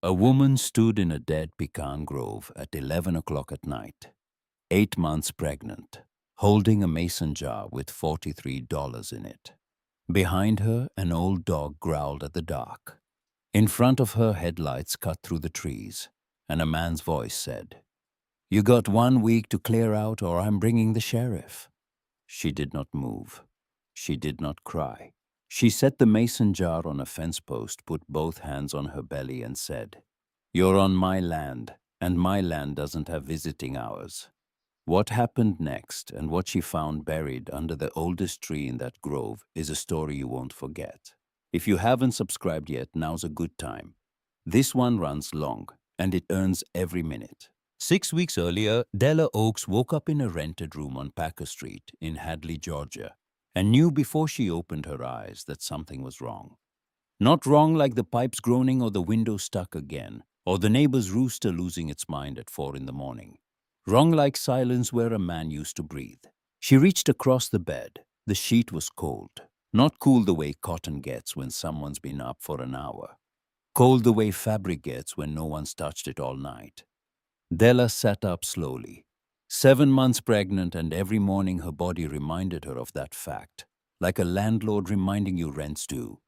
A woman stood in a dead pecan grove at 11 o'clock at night, 8 months pregnant, holding a mason jar with $43 in it. Behind her, an old dog growled at the dark. In front of her, headlights cut through the trees, and a man's voice said, "You got 1 week to clear out or I'm bringing the sheriff." She did not move. She did not cry. She set the mason jar on a fence post, put both hands on her belly, and said, "You're on my land, and my land doesn't have visiting hours." What happened next and what she found buried under the oldest tree in that grove is a story you won't forget. If you haven't subscribed yet, now's a good time. This one runs long, and it earns every minute. 6 weeks earlier, Della Oaks woke up in a rented room on Packer Street in Hadley, Georgia, and knew before she opened her eyes that something was wrong. Not wrong like the pipes groaning or the window stuck again, or the neighbor's rooster losing its mind at 4 in the morning. Wrong like silence where a man used to breathe. She reached across the bed. The sheet was cold. Not cool the way cotton gets when someone's been up for an hour. Cold the way fabric gets when no one's touched it all night. Della sat up slowly. 7 months pregnant, and every morning her body reminded her of that fact, like a landlord reminding you rent's due.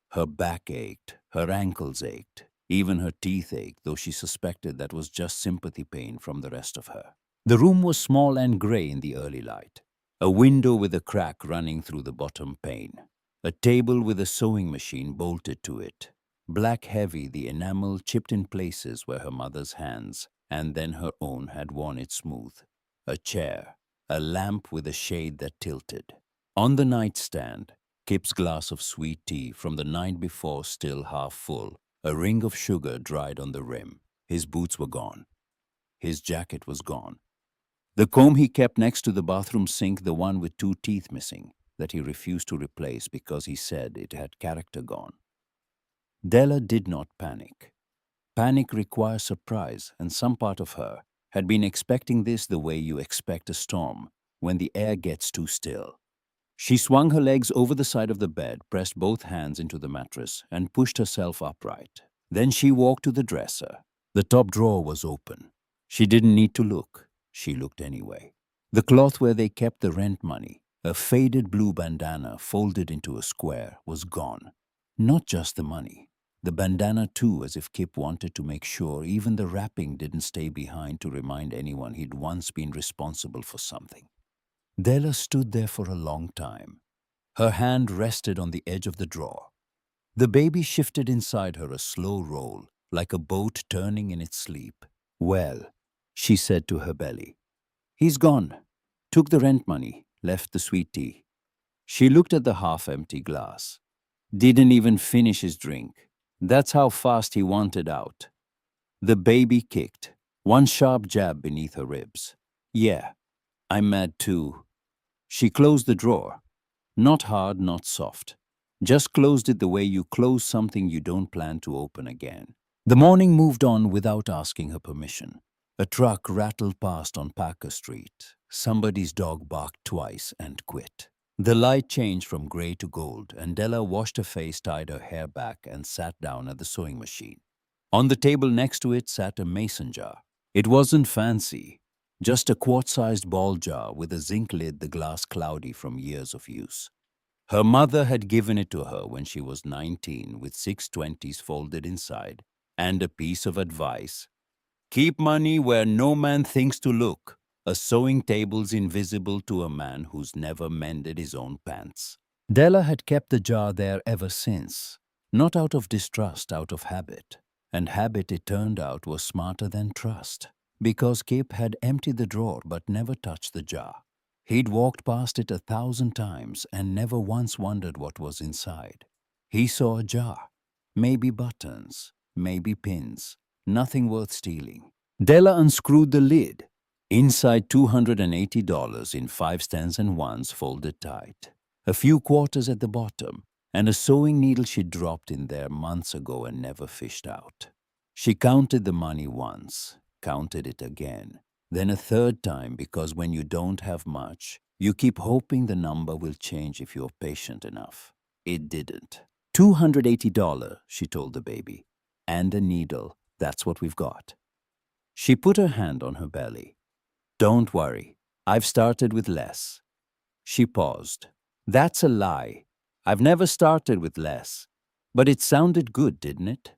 Her back ached, her ankles ached, even her teeth ached, though she suspected that was just sympathy pain from the rest of her. The room was small and gray in the early light. A window with a crack running through the bottom pane. A table with a sewing machine bolted to it. Black heavy, the enamel chipped in places where her mother's hands and then her own had worn it smooth. A chair, a lamp with a shade that tilted. On the nightstand, Kip's glass of sweet tea from the night before still half full, a ring of sugar dried on the rim. His boots were gone. His jacket was gone. The comb he kept next to the bathroom sink, the one with 2 teeth missing, that he refused to replace because he said it had character gone. Della did not panic. Panic requires surprise, and some part of her had been expecting this the way you expect a storm, when the air gets too still. She swung her legs over the side of the bed, pressed both hands into the mattress, and pushed herself upright. Then she walked to the dresser. The top drawer was open. She didn't need to look. She looked anyway. The cloth where they kept the rent money, a faded blue bandana folded into a square, was gone. Not just the money. The bandana too, as if Kip wanted to make sure even the wrapping didn't stay behind to remind anyone he'd once been responsible for something. Della stood there for a long time. Her hand rested on the edge of the drawer. The baby shifted inside her, a slow roll, like a boat turning in its sleep. "Well," she said to her belly. "He's gone. Took the rent money, left the sweet tea." She looked at the half-empty glass. Didn't even finish his drink. That's how fast he wanted out. The baby kicked, one sharp jab beneath her ribs. "Yeah, I'm mad too." She closed the drawer. Not hard, not soft. Just closed it the way you close something you don't plan to open again. The morning moved on without asking her permission. A truck rattled past on Packer Street. Somebody's dog barked twice and quit. The light changed from gray to gold, and Della washed her face, tied her hair back, and sat down at the sewing machine. On the table next to it sat a mason jar. It wasn't fancy, just a quart-sized ball jar with a zinc lid, the glass cloudy from years of use. Her mother had given it to her when she was 19, with 6 20s folded inside, and a piece of advice: "Keep money where no man thinks to look. A sewing table's invisible to a man who's never mended his own pants." Della had kept the jar there ever since, not out of distrust, out of habit. And habit, it turned out, was smarter than trust, because Kip had emptied the drawer but never touched the jar. He'd walked past it 1,000 times and never once wondered what was inside. He saw a jar, maybe buttons, maybe pins, nothing worth stealing. Della unscrewed the lid. Inside, $280 in 5 cents and 1s folded tight. A few quarters at the bottom, and a sewing needle she'd dropped in there months ago and never fished out. She counted the money once, counted it again, then a third time, because when you don't have much, you keep hoping the number will change if you're patient enough. It didn't. $280, she told the baby, and a needle, That's what we've got. She put her hand on her belly. Don't worry, I've started with less. She paused. That's a lie. I've never started with less. But it sounded good, didn't it?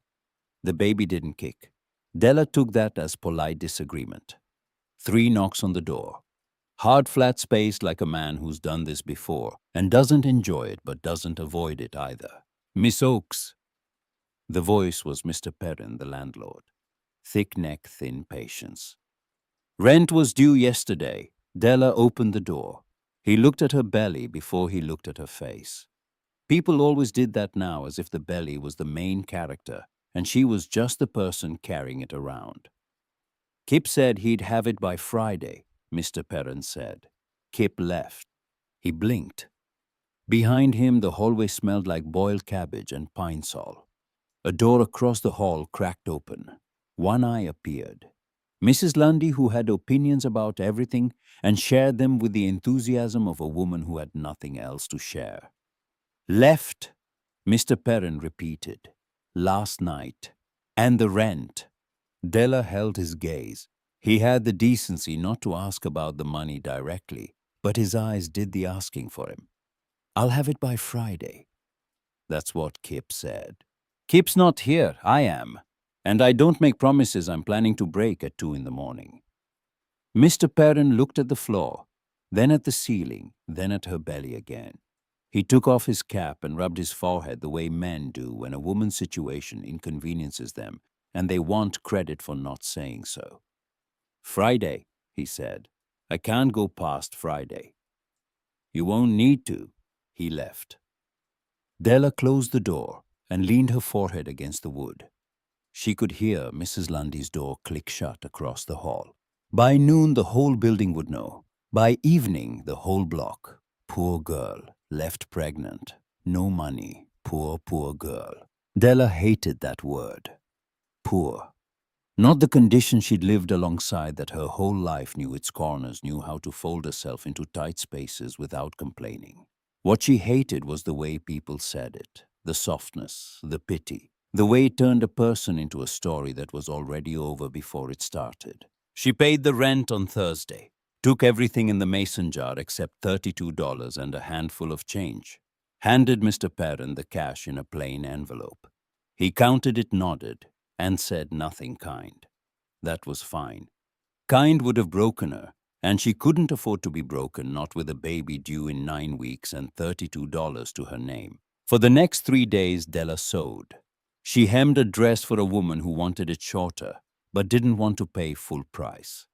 The baby didn't kick. Della took that as polite disagreement. 3 knocks on the door. Hard, flat space like a man who's done this before and doesn't enjoy it but doesn't avoid it either. Miss Oakes. The voice was Mr. Perrin, the landlord. Thick neck, thin patience. Rent was due yesterday. Della opened the door. He looked at her belly before he looked at her face. People always did that now, as if the belly was the main character and she was just the person carrying it around. Kip said he'd have it by Friday, Mr. Perrin said. Kip left. He blinked. Behind him, the hallway smelled like boiled cabbage and pine sol. A door across the hall cracked open. One eye appeared. Mrs. Lundy, who had opinions about everything and shared them with the enthusiasm of a woman who had nothing else to share. Left, Mr. Perrin repeated. Last night. And the rent. Della held his gaze. He had the decency not to ask about the money directly, but his eyes did the asking for him. I'll have it by Friday. That's what Kip said. Kip's not here, I am. And I don't make promises I'm planning to break at 2 in the morning. Mr. Perrin looked at the floor, then at the ceiling, then at her belly again. He took off his cap and rubbed his forehead the way men do when a woman's situation inconveniences them and they want credit for not saying so. Friday, he said. I can't go past Friday. You won't need to. He left. Della closed the door and leaned her forehead against the wood. She could hear Mrs. Lundy's door click shut across the hall. By noon, the whole building would know. By evening, the whole block. Poor girl, left pregnant. No money. Poor, poor girl. Della hated that word. Poor. Not the condition she'd lived alongside that her whole life knew its corners, knew how to fold herself into tight spaces without complaining. What she hated was the way people said it, the softness, the pity, the way it turned a person into a story that was already over before it started. She paid the rent on Thursday, took everything in the mason jar except $32 and a handful of change, handed Mr. Perrin the cash in a plain envelope. He counted it, nodded, and said nothing kind. That was fine. Kind would have broken her, and she couldn't afford to be broken, not with a baby due in 9 weeks and $32 to her name. For the next 3 days, Della sewed. She hemmed a dress for a woman who wanted it shorter, but didn't want to pay full price.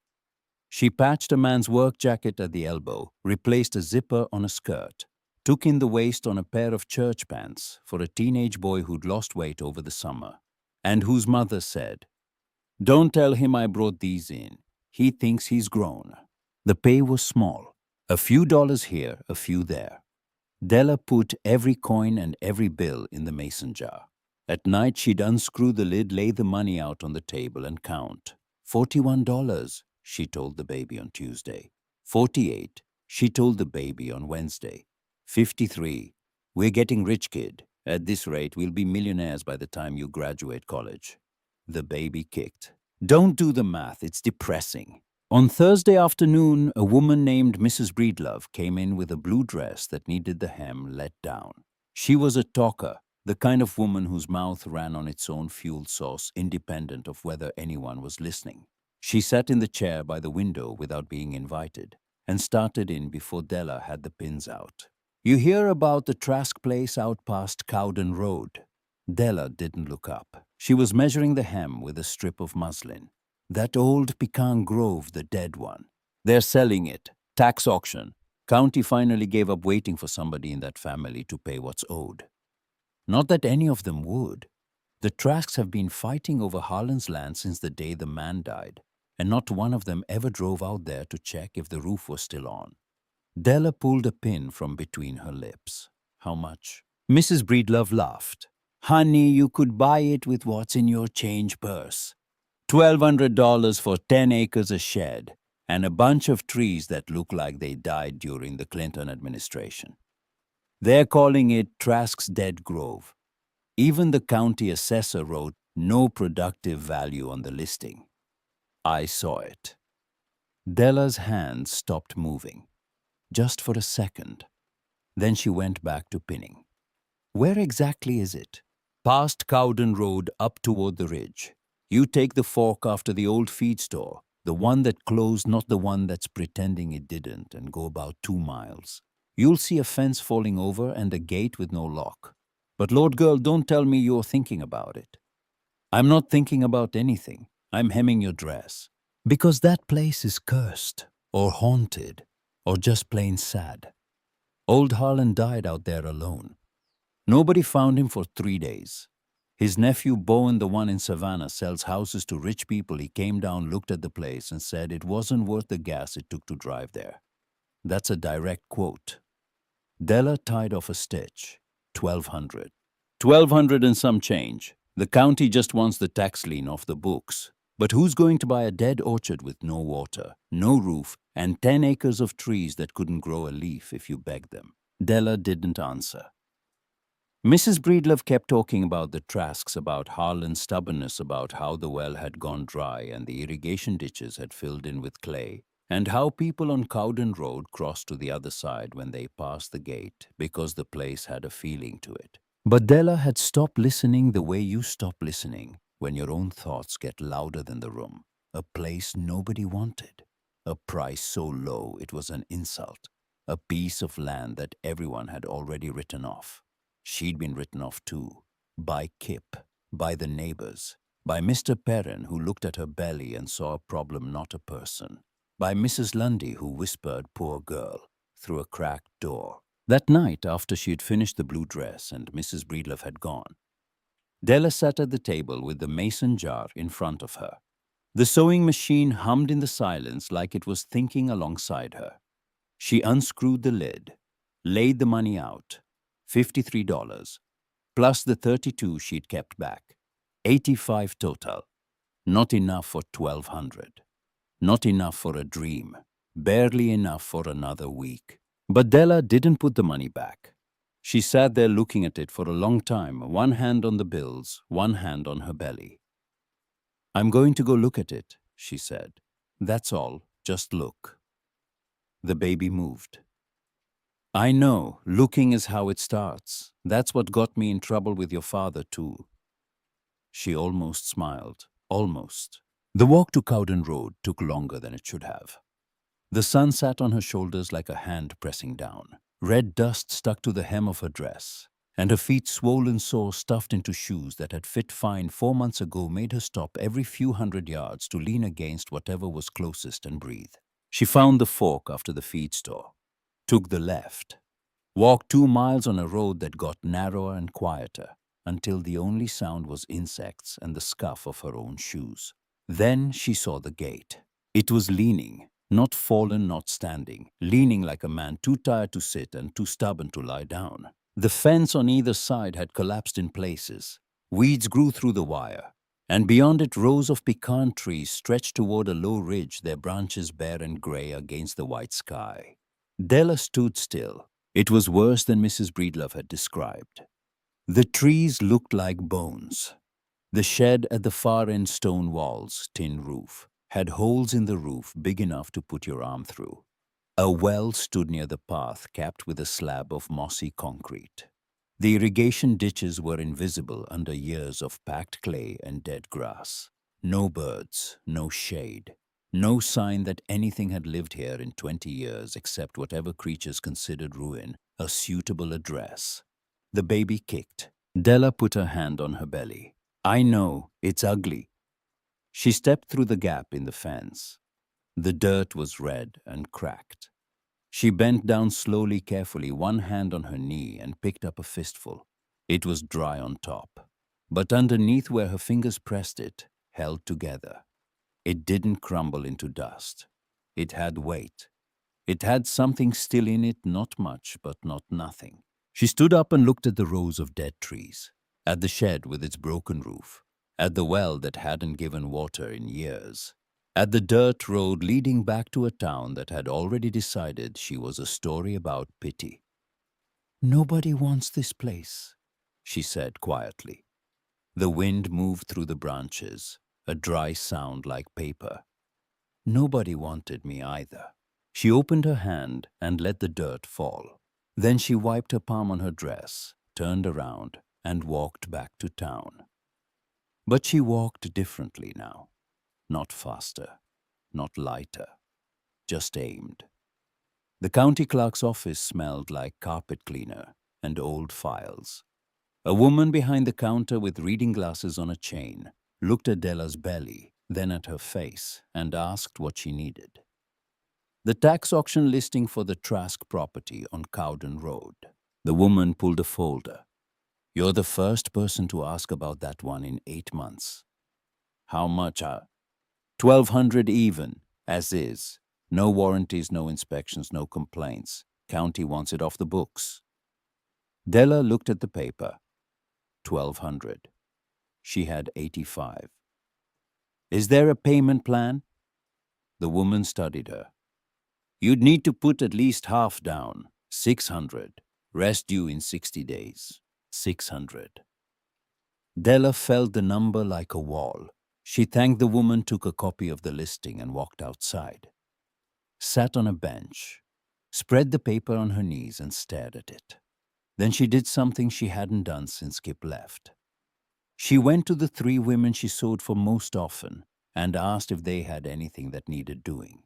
She patched a man's work jacket at the elbow, replaced a zipper on a skirt, took in the waist on a pair of church pants for a teenage boy who'd lost weight over the summer, and whose mother said, "Don't tell him I brought these in. He thinks he's grown." The pay was small, a few dollars here, a few there. Della put every coin and every bill in the mason jar. At night, she'd unscrew the lid, lay the money out on the table and count. $41, she told the baby on Tuesday. 48, she told the baby on Wednesday. 53, we're getting rich, kid. At this rate, we'll be millionaires by the time you graduate college. The baby kicked. Don't do the math, it's depressing. On Thursday afternoon, a woman named Mrs. Breedlove came in with a blue dress that needed the hem let down. She was a talker, the kind of woman whose mouth ran on its own fuel source, independent of whether anyone was listening. She sat in the chair by the window without being invited and started in before Della had the pins out. You hear about the Trask place out past Cowden Road? Della didn't look up. She was measuring the hem with a strip of muslin. That old Pecan Grove, the dead one. They're selling it. Tax auction. County finally gave up waiting for somebody in that family to pay what's owed. Not that any of them would. The Trasks have been fighting over Harlan's land since the day the man died, and not one of them ever drove out there to check if the roof was still on. Della pulled a pin from between her lips. How much? Mrs. Breedlove laughed. Honey, you could buy it with what's in your change purse. $1,200 for 10 acres a shed and a bunch of trees that look like they died during the Clinton administration. They're calling it Trask's Dead Grove. Even the county assessor wrote, No productive value on the listing. I saw it. Della's hands stopped moving, just for a second. Then she went back to pinning. Where exactly is it? Past Cowden Road up toward the ridge. You take the fork after the old feed store, the one that closed, not the one that's pretending it didn't, and go about 2 miles. You'll see a fence falling over and a gate with no lock. But Lord girl, don't tell me you're thinking about it. I'm not thinking about anything. I'm hemming your dress. Because that place is cursed, or haunted, or just plain sad. Old Harlan died out there alone. Nobody found him for 3 days. His nephew Bowen, the one in Savannah, sells houses to rich people. He came down, looked at the place, and said it wasn't worth the gas it took to drive there. That's a direct quote. Della tied off a stitch. 1,200. 1,200 and some change. The county just wants the tax lien off the books. But who's going to buy a dead orchard with no water, no roof, and 10 acres of trees that couldn't grow a leaf if you begged them? Della didn't answer. Mrs. Breedlove kept talking about the Trasks, about Harlan's stubbornness, about how the well had gone dry and the irrigation ditches had filled in with clay, and how people on Cowden Road crossed to the other side when they passed the gate because the place had a feeling to it. But Della had stopped listening the way you stop listening when your own thoughts get louder than the room. A place nobody wanted. A price so low it was an insult. A piece of land that everyone had already written off. She'd been written off too. By Kip, by the neighbors, by Mr. Perrin, who looked at her belly and saw a problem, not a person, by Mrs. Lundy, who whispered, "Poor girl," through a cracked door. That night, after she had finished the blue dress and Mrs. Breedlove had gone, Della sat at the table with the mason jar in front of her. The sewing machine hummed in the silence like it was thinking alongside her. She unscrewed the lid, laid the money out, $53, plus the 32 she'd kept back. 85 total. Not enough for 1,200. Not enough for a dream. Barely enough for another week. But Della didn't put the money back. She sat there looking at it for a long time, one hand on the bills, one hand on her belly. "I'm going to go look at it," she said. "That's all. Just look." The baby moved. "I know, looking is how it starts. That's what got me in trouble with your father, too." She almost smiled. Almost. The walk to Cowden Road took longer than it should have. The sun sat on her shoulders like a hand pressing down. Red dust stuck to the hem of her dress, and her feet, swollen sore, stuffed into shoes that had fit fine 4 months ago, made her stop every few hundred yards to lean against whatever was closest and breathe. She found the fork after the feed store, took the left, walked 2 miles on a road that got narrower and quieter, until the only sound was insects and the scuff of her own shoes. Then she saw the gate. It was leaning, not fallen, not standing, leaning like a man too tired to sit and too stubborn to lie down. The fence on either side had collapsed in places. Weeds grew through the wire, and beyond it rows of pecan trees stretched toward a low ridge, their branches bare and gray against the white sky. Della stood still. It was worse than Mrs. Breedlove had described. The trees looked like bones. The shed at the far end, stone walls, tin roof, had holes in the roof big enough to put your arm through. A well stood near the path, capped with a slab of mossy concrete. The irrigation ditches were invisible under years of packed clay and dead grass. No birds, no shade, no sign that anything had lived here in 20 years except whatever creatures considered ruin a suitable address. The baby kicked. Della put her hand on her belly. "I know, it's ugly." She stepped through the gap in the fence. The dirt was red and cracked. She bent down slowly, carefully, one hand on her knee, and picked up a fistful. It was dry on top, but underneath where her fingers pressed it, held together. It didn't crumble into dust. It had weight. It had something still in it, not much, but not nothing. She stood up and looked at the rows of dead trees, at the shed with its broken roof, at the well that hadn't given water in years, at the dirt road leading back to a town that had already decided she was a story about pity. "Nobody wants this place," she said quietly. The wind moved through the branches, a dry sound like paper. Nobody wanted me either. She opened her hand and let the dirt fall. Then she wiped her palm on her dress, turned around, and walked back to town. But she walked differently now. Not faster, not lighter, just aimed. The county clerk's office smelled like carpet cleaner and old files. A woman behind the counter with reading glasses on a chain looked at Della's belly, then at her face, and asked what she needed. The tax auction listing for the Trask property on Cowden Road. The woman pulled a folder. You're the first person to ask about that one in 8 months. How much? 1,200 even, as is. No warranties, no inspections, no complaints. County wants it off the books. Della looked at the paper. 1,200. She had 85. Is there a payment plan? The woman studied her. You'd need to put at least half down. 600. Rest due in 60 days. 600. Della felt the number like a wall. She thanked the woman, took a copy of the listing, and walked outside. Sat on a bench, spread the paper on her knees, and stared at it. Then she did something she hadn't done since Skip left. She went to the 3 women she sewed for most often and asked if they had anything that needed doing.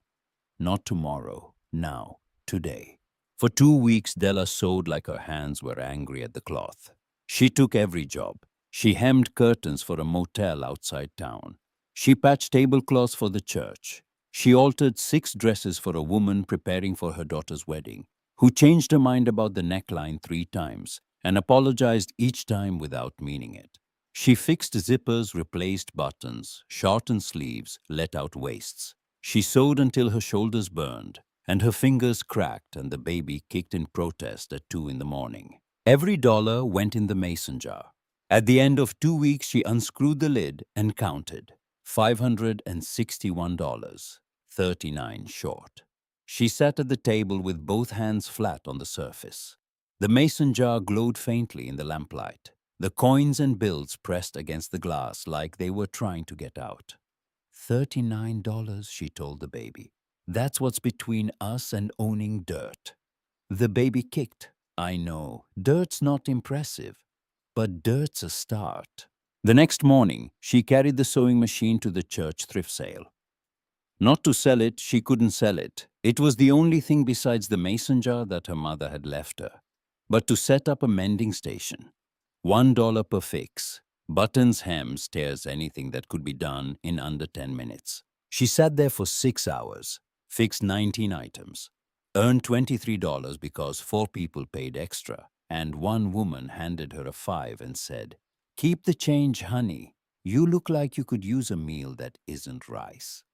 Not tomorrow, now, today. For 2 weeks, Della sewed like her hands were angry at the cloth. She took every job. She hemmed curtains for a motel outside town. She patched tablecloths for the church. She altered 6 dresses for a woman preparing for her daughter's wedding, who changed her mind about the neckline 3 times and apologized each time without meaning it. She fixed zippers, replaced buttons, shortened sleeves, let out waists. She sewed until her shoulders burned and her fingers cracked and the baby kicked in protest at 2 in the morning. Every dollar went in the mason jar. At the end of 2 weeks, she unscrewed the lid and counted. $561, 39 short. She sat at the table with both hands flat on the surface. The mason jar glowed faintly in the lamplight. The coins and bills pressed against the glass like they were trying to get out. $39, she told the baby. That's what's between us and owning dirt. The baby kicked. I know, dirt's not impressive, but dirt's a start. The next morning, she carried the sewing machine to the church thrift sale. Not to sell it, she couldn't sell it. It was the only thing besides the mason jar that her mother had left her. But to set up a mending station. $1 per fix. Buttons, hems, tears, anything that could be done in under 10 minutes. She sat there for 6 hours, fixed 19 items, earned $23 because 4 people paid extra, and 1 woman handed her a 5 and said, "Keep the change, honey. You look like you could use a meal that isn't rice."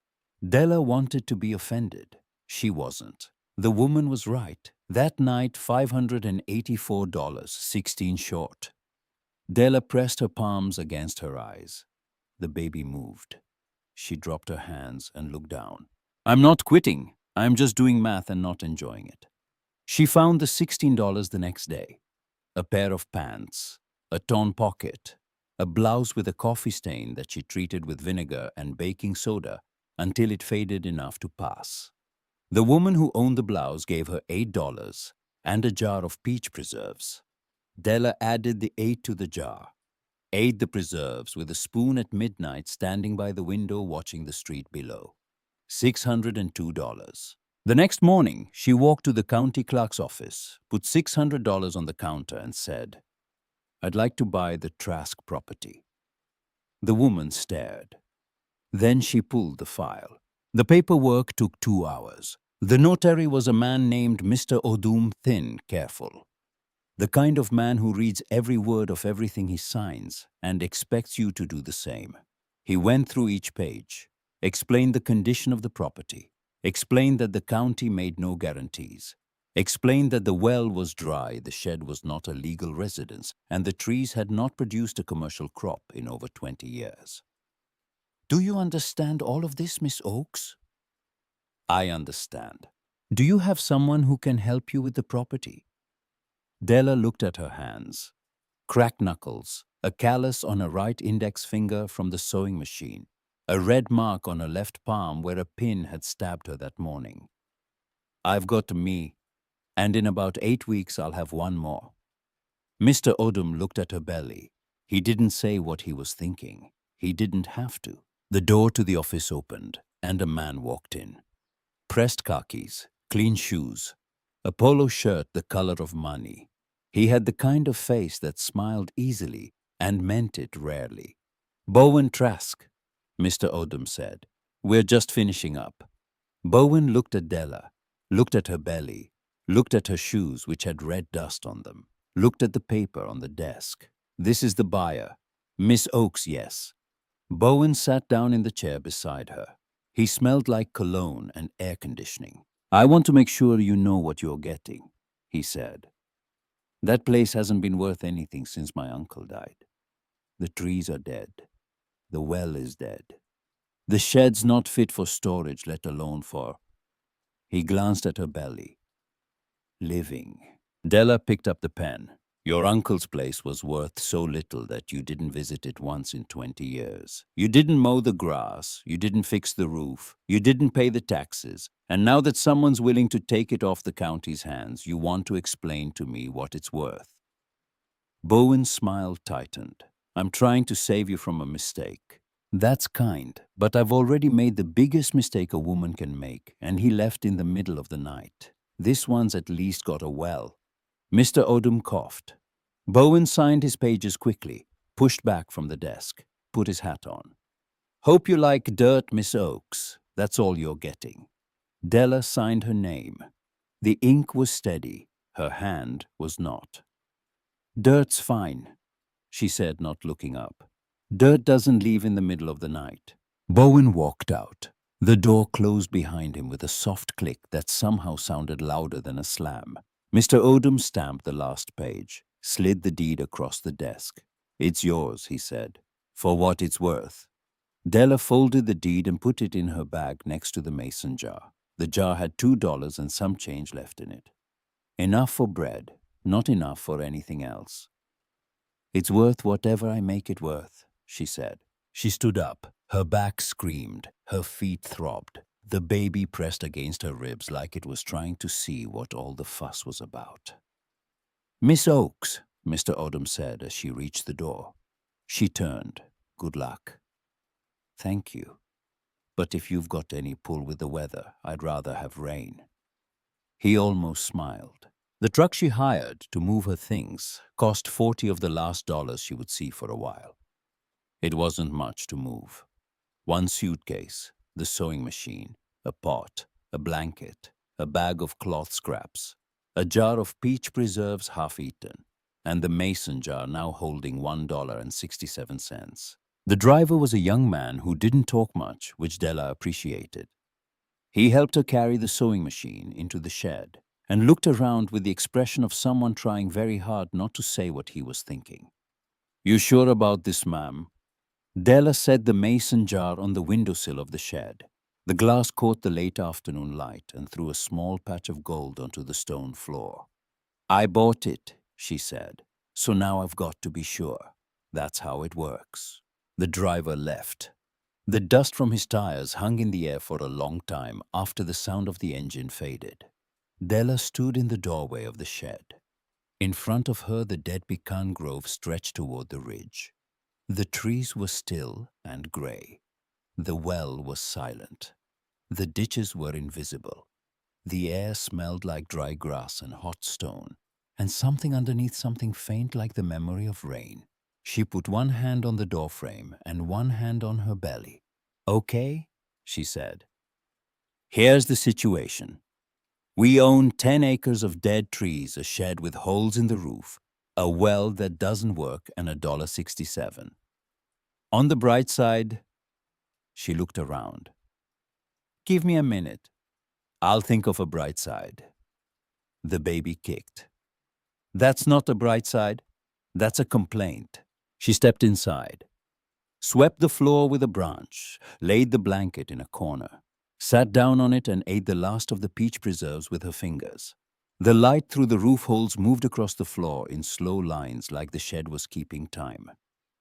Della wanted to be offended. She wasn't. The woman was right. That night, $584, 16 short. Della pressed her palms against her eyes. The baby moved. She dropped her hands and looked down. I'm not quitting. I'm just doing math and not enjoying it. She found the $16 the next day. A pair of pants, a torn pocket, a blouse with a coffee stain that she treated with vinegar and baking soda until it faded enough to pass. The woman who owned the blouse gave her $8 and a jar of peach preserves. Della added the 8 to the jar, ate the preserves with a spoon at midnight standing by the window watching the street below. $602. The next morning, she walked to the county clerk's office, put $600 on the counter and said, "I'd like to buy the Trask property." The woman stared. Then she pulled the file. The paperwork took 2 hours. The notary was a man named Mr. Odum Thin Careful. The kind of man who reads every word of everything he signs and expects you to do the same. He went through each page, explained the condition of the property, explained that the county made no guarantees, explained that the well was dry, the shed was not a legal residence, and the trees had not produced a commercial crop in over 20 years. Do you understand all of this, Miss Oakes? I understand. Do you have someone who can help you with the property? Della looked at her hands. cracked knuckles, a callus on a right index finger from the sewing machine, a red mark on her left palm where a pin had stabbed her that morning. I've got me, and in about 8 weeks I'll have one more. Mr. Odom looked at her belly. He didn't say what he was thinking. He didn't have to. The door to the office opened, and a man walked in. Pressed khakis, clean shoes, a polo shirt the color of money. He had the kind of face that smiled easily and meant it rarely. "Bowen Trask," Mr. Odom said. "We're just finishing up." Bowen looked at Della, looked at her belly, looked at her shoes which had red dust on them, looked at the paper on the desk. "This is the buyer. Miss Oakes, yes." Bowen sat down in the chair beside her. He smelled like cologne and air conditioning. "I want to make sure you know what you're getting," he said. "That place hasn't been worth anything since my uncle died. The trees are dead. The well is dead. The shed's not fit for storage, let alone for—" He glanced at her belly. "Living." Della picked up the pen. "Your uncle's place was worth so little that you didn't visit it once in 20 years. You didn't mow the grass, you didn't fix the roof, you didn't pay the taxes, and now that someone's willing to take it off the county's hands, you want to explain to me what it's worth." Bowen's smile tightened. "I'm trying to save you from a mistake." "That's kind, but I've already made the biggest mistake a woman can make, and he left in the middle of the night. This one's at least got a well." Mr. Odom coughed. Bowen signed his pages quickly, pushed back from the desk, put his hat on. "Hope you like dirt, Miss Oakes. That's all you're getting." Della signed her name. The ink was steady. Her hand was not. "Dirt's fine," she said, not looking up. "Dirt doesn't leave in the middle of the night." Bowen walked out. The door closed behind him with a soft click that somehow sounded louder than a slam. Mr. Odom stamped the last page, slid the deed across the desk. "It's yours," he said, "for what it's worth." Della folded the deed and put it in her bag next to the mason jar. The jar had $2 and some change left in it. Enough for bread, not enough for anything else. "It's worth whatever I make it worth," she said. She stood up. Her back screamed. Her feet throbbed. The baby pressed against her ribs like it was trying to see what all the fuss was about. "Miss Oakes," Mr. Odom said as she reached the door. She turned. "Good luck." "Thank you. But if you've got any pull with the weather, I'd rather have rain." He almost smiled. The truck she hired to move her things cost 40 of the last dollars she would see for a while. It wasn't much to move. One suitcase, the sewing machine, a pot, a blanket, a bag of cloth scraps, a jar of peach preserves half eaten, and the mason jar now holding $1.67. The driver was a young man who didn't talk much, which Della appreciated. He helped her carry the sewing machine into the shed and looked around with the expression of someone trying very hard not to say what he was thinking. "You sure about this, ma'am?" Della set the mason jar on the windowsill of the shed. The glass caught the late afternoon light and threw a small patch of gold onto the stone floor. "I bought it," she said, "so now I've got to be sure. That's how it works." The driver left. The dust from his tires hung in the air for a long time after the sound of the engine faded. Della stood in the doorway of the shed. In front of her, the dead pecan grove stretched toward the ridge. The trees were still and gray. The well was silent. The ditches were invisible. The air smelled like dry grass and hot stone, and something underneath something faint like the memory of rain. She put one hand on the doorframe and one hand on her belly. "Okay," she said. "Here's the situation. We own 10 acres of dead trees, a shed with holes in the roof, a well that doesn't work, and $1.67. On the bright side—" She looked around. "Give me a minute. I'll think of a bright side." The baby kicked. "That's not a bright side. That's a complaint." She stepped inside, swept the floor with a branch, laid the blanket in a corner, sat down on it and ate the last of the peach preserves with her fingers. The light through the roof holes moved across the floor in slow lines like the shed was keeping time.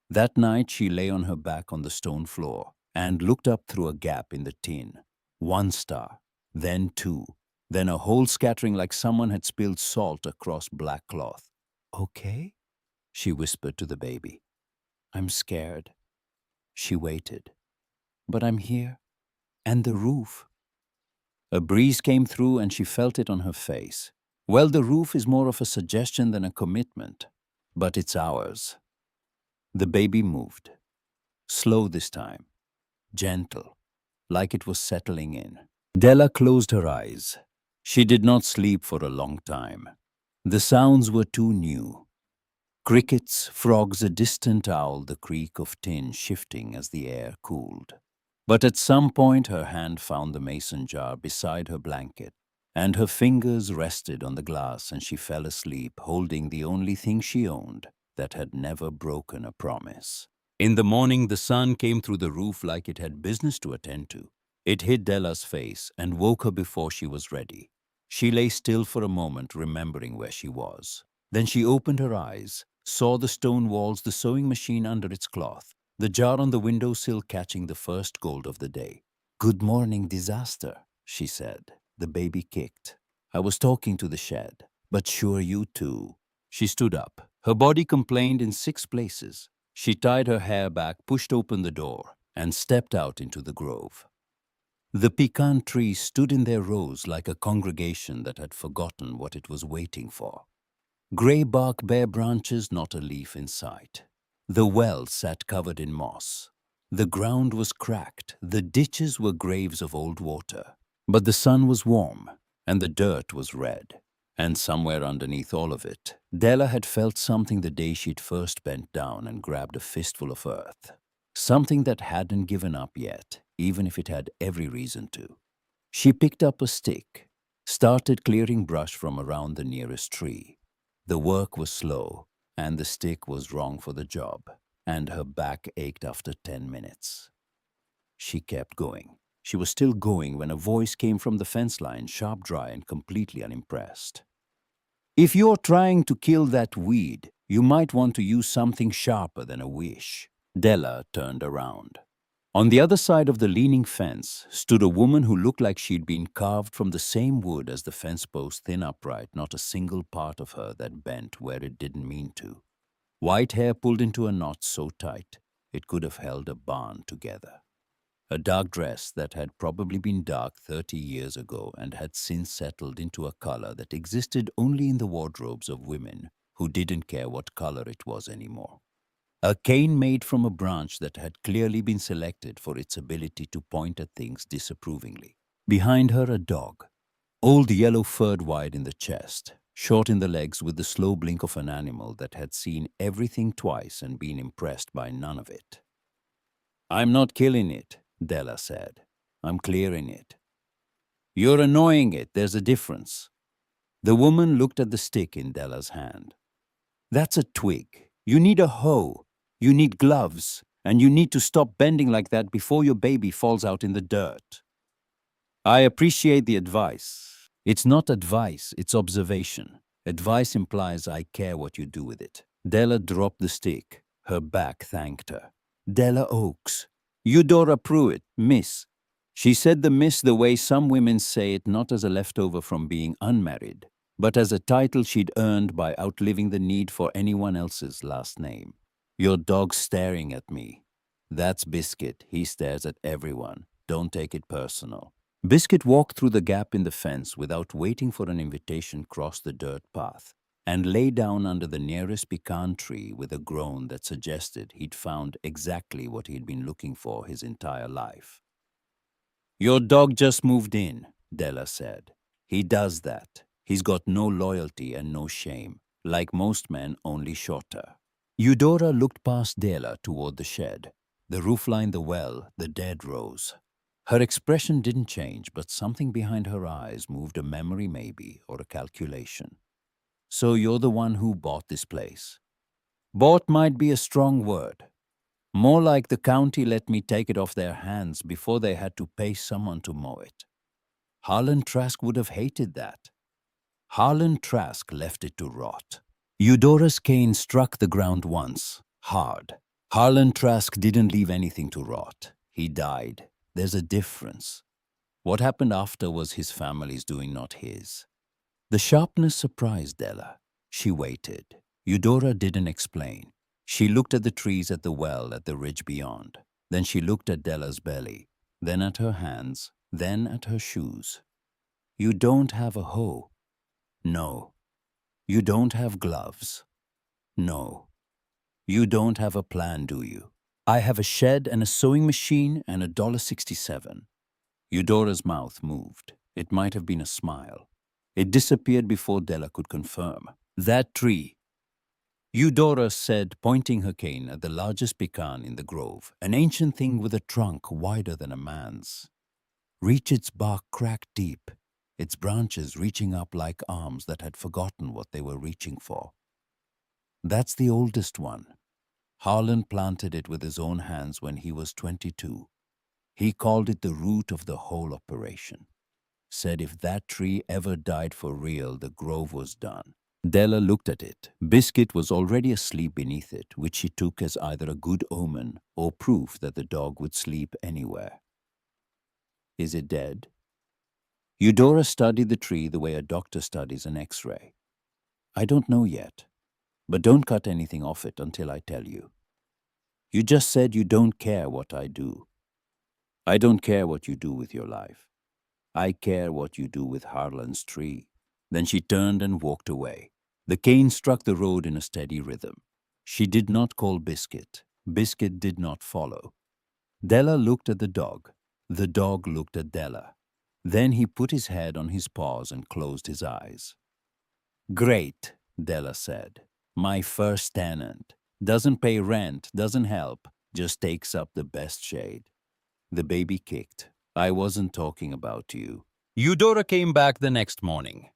That night she lay on her back on the stone floor and looked up through a gap in the tin. 1 star, then 2, then a whole scattering like someone had spilled salt across black cloth. "Okay?" she whispered to the baby. "I'm scared." She waited. "But I'm here. And the roof." A breeze came through and she felt it on her face. "Well, the roof is more of a suggestion than a commitment, but it's ours." The baby moved. Slow this time. Gentle, like it was settling in. Della closed her eyes. She did not sleep for a long time. The sounds were too new. Crickets, frogs, a distant owl, the creak of tin shifting as the air cooled. But at some point her hand found the mason jar beside her blanket, and her fingers rested on the glass and she fell asleep holding the only thing she owned that had never broken a promise. In the morning, the sun came through the roof like it had business to attend to. It hit Della's face and woke her before she was ready. She lay still for a moment, remembering where she was. Then she opened her eyes, saw the stone walls, the sewing machine under its cloth, the jar on the windowsill catching the first gold of the day. "Good morning, disaster," she said. The baby kicked. "I was talking to the shed, but sure you too." She stood up. Her body complained in 6 places. She tied her hair back, pushed open the door, and stepped out into the grove. The pecan trees stood in their rows like a congregation that had forgotten what it was waiting for. Gray bark, bare branches, not a leaf in sight. The well sat covered in moss. The ground was cracked, the ditches were graves of old water. But the sun was warm, and the dirt was red. And somewhere underneath all of it, Della had felt something the day she'd first bent down and grabbed a fistful of earth. Something that hadn't given up yet, even if it had every reason to. She picked up a stick, started clearing brush from around the nearest tree. The work was slow, and the stick was wrong for the job, and her back ached after 10 minutes. She kept going. She was still going when a voice came from the fence line, sharp, dry, and completely unimpressed. "If you're trying to kill that weed, you might want to use something sharper than a wish." Della turned around. On the other side of the leaning fence stood a woman who looked like she'd been carved from the same wood as the fence post, thin upright, not a single part of her that bent where it didn't mean to. White hair pulled into a knot so tight it could have held a barn together. A dark dress that had probably been dark 30 years ago and had since settled into a color that existed only in the wardrobes of women who didn't care what color it was anymore. A cane made from a branch that had clearly been selected for its ability to point at things disapprovingly. Behind her, a dog, old, yellow-furred, wide in the chest, short in the legs, with the slow blink of an animal that had seen everything twice and been impressed by none of it. "I'm not killing it," Della said. "I'm clearing it." "You're annoying it. There's a difference." The woman looked at the stick in Della's hand. "That's a twig. You need a hoe. You need gloves. And you need to stop bending like that before your baby falls out in the dirt." "I appreciate the advice." "It's not advice, it's observation. Advice implies I care what you do with it." Della dropped the stick. Her back thanked her. "Della Oaks. Eudora Pruitt, Miss." She said the miss the way some women say it, not as a leftover from being unmarried, but as a title she'd earned by outliving the need for anyone else's last name. "Your dog's staring at me." "That's Biscuit. He stares at everyone. Don't take it personal." Biscuit walked through the gap in the fence without waiting for an invitation, crossed the dirt path, and lay down under the nearest pecan tree with a groan that suggested he'd found exactly what he'd been looking for his entire life. "Your dog just moved in," Della said. "He does that. He's got no loyalty and no shame. Like most men, only shorter." Eudora looked past Della toward the shed, the roofline, the well, the dead rose. Her expression didn't change, but something behind her eyes moved, a memory maybe, or a calculation. "So you're the one who bought this place." "Bought might be a strong word. More like the county let me take it off their hands before they had to pay someone to mow it." "Harlan Trask would have hated that." Harlan Trask left it to rot. Eudora's cane struck the ground once, hard. Harlan Trask didn't leave anything to rot. He died. There's a difference. What happened after was his family's doing, not his. The sharpness surprised Della. She waited. Eudora didn't explain. She looked at the trees at the well at the ridge beyond. Then she looked at Della's belly, then at her hands, then at her shoes. You don't have a hoe. No. You don't have gloves. No. You don't have a plan, do you? I have a shed and a sewing machine and $1.67. Eudora's mouth moved. It might have been a smile. It disappeared before Della could confirm. That tree, Eudora said, pointing her cane at the largest pecan in the grove, an ancient thing with a trunk wider than a man's. Reach its bark cracked deep, its branches reaching up like arms that had forgotten what they were reaching for. That's the oldest one. Harlan planted it with his own hands when he was 22. He called it the root of the whole operation. Said if that tree ever died for real, the grove was done. Della looked at it. Biscuit was already asleep beneath it, which she took as either a good omen or proof that the dog would sleep anywhere. Is it dead? Eudora studied the tree the way a doctor studies an X-ray. I don't know yet, but don't cut anything off it until I tell you. You just said you don't care what I do. I don't care what you do with your life. I care what you do with Harlan's tree. Then she turned and walked away. The cane struck the road in a steady rhythm. She did not call Biscuit. Biscuit did not follow. Della looked at the dog. The dog looked at Della. Then he put his head on his paws and closed his eyes. Great, Della said. My first tenant. Doesn't pay rent, doesn't help, just takes up the best shade. The baby kicked. I wasn't talking about you. Eudora came back the next morning.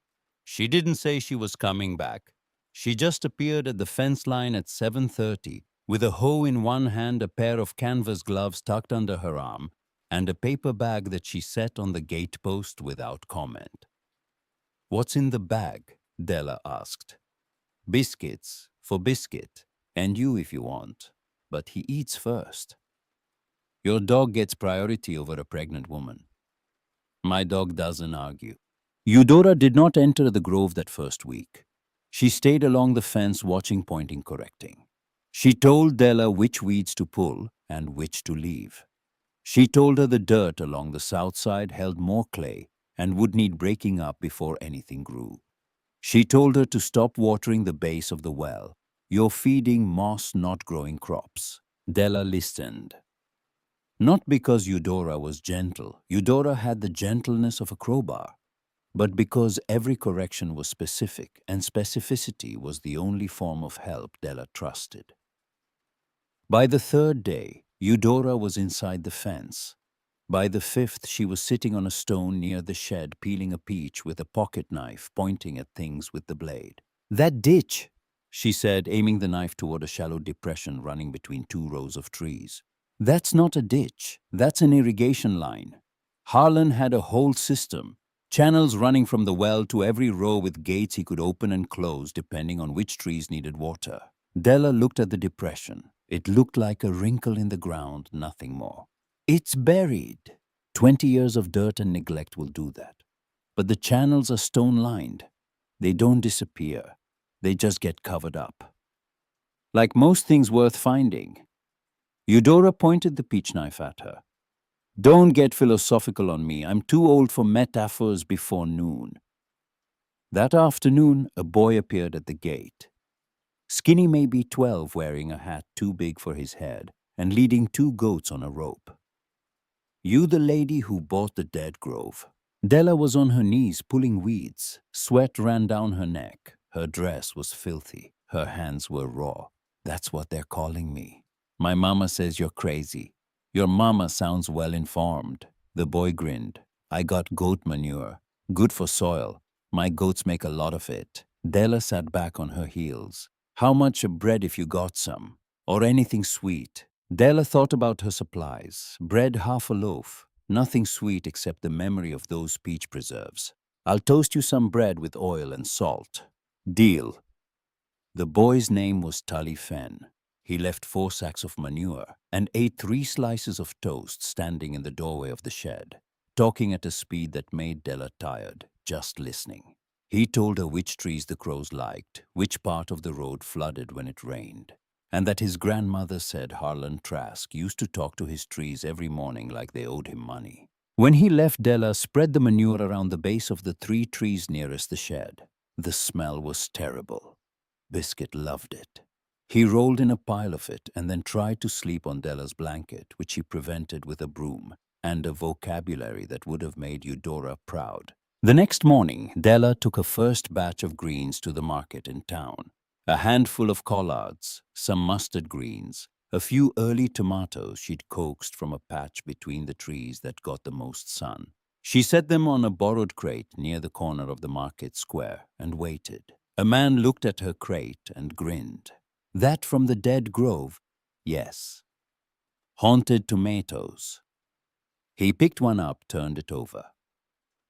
She didn't say she was coming back. She just appeared at the fence line at 7:30 with a hoe in one hand, a pair of canvas gloves tucked under her arm, and a paper bag that she set on the gate post without comment. What's in the bag? Della asked. Biscuits, for Biscuit, and you if you want, but he eats first. Your dog gets priority over a pregnant woman. My dog doesn't argue. Eudora did not enter the grove that first week. She stayed along the fence watching, pointing, correcting. She told Della which weeds to pull and which to leave. She told her the dirt along the south side held more clay and would need breaking up before anything grew. She told her to stop watering the base of the well. You're feeding moss, not growing crops. Della listened. Not because Eudora was gentle. Eudora had the gentleness of a crowbar. But because every correction was specific, and specificity was the only form of help Della trusted. By the third day, Eudora was inside the fence. By the fifth, she was sitting on a stone near the shed peeling a peach with a pocket knife, pointing at things with the blade. That ditch, she said, aiming the knife toward a shallow depression running between two rows of trees. That's not a ditch, that's an irrigation line. Harlan had a whole system, channels running from the well to every row with gates he could open and close depending on which trees needed water. Della looked at the depression. It looked like a wrinkle in the ground, nothing more. It's buried. 20 years of dirt and neglect will do that. But the channels are stone-lined. They don't disappear. They just get covered up. Like most things worth finding. Eudora pointed the peach knife at her. Don't get philosophical on me. I'm too old for metaphors before noon. That afternoon, a boy appeared at the gate. Skinny maybe 12, wearing a hat too big for his head and leading 2 goats on a rope. You the lady who bought the dead grove. Della was on her knees pulling weeds. Sweat ran down her neck. Her dress was filthy. Her hands were raw. That's what they're calling me. My mama says you're crazy. Your mama sounds well informed. The boy grinned. I got goat manure. Good for soil. My goats make a lot of it. Della sat back on her heels. How much bread if you got some? Or anything sweet? Della thought about her supplies. Bread half a loaf. Nothing sweet except the memory of those peach preserves. I'll toast you some bread with oil and salt. Deal. The boy's name was Tully Fenn. He left 4 sacks of manure and ate 3 slices of toast standing in the doorway of the shed, talking at a speed that made Della tired, just listening. He told her which trees the crows liked, which part of the road flooded when it rained, and that his grandmother said Harlan Trask used to talk to his trees every morning like they owed him money. When he left, Della spread the manure around the base of the 3 trees nearest the shed. The smell was terrible. Biscuit loved it. He rolled in a pile of it and then tried to sleep on Della's blanket, which he prevented with a broom and a vocabulary that would have made Eudora proud. The next morning, Della took her first batch of greens to the market in town. A handful of collards, some mustard greens, a few early tomatoes she'd coaxed from a patch between the trees that got the most sun. She set them on a borrowed crate near the corner of the market square and waited. A man looked at her crate and grinned. That from the dead grove? Yes. Haunted tomatoes. He picked one up, turned it over.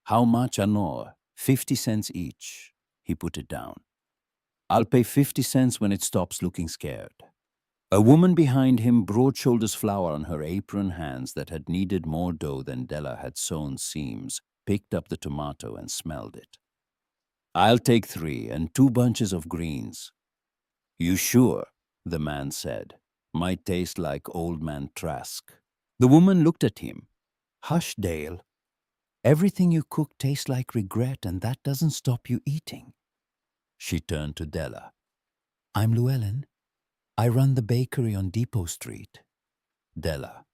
How much, Anor? 50 cents each. He put it down. I'll pay 50 cents when it stops looking scared. A woman behind him, broad shoulders flour on her apron hands that had kneaded more dough than Della had sewn seams, picked up the tomato and smelled it. I'll take 3 and 2 bunches of greens. You sure? The man said. Might taste like old man Trask. The woman looked at him. Hush, Dale. Everything you cook tastes like regret, and that doesn't stop you eating. She turned to Della. I'm Llewellyn. I run the bakery on Depot Street. Della.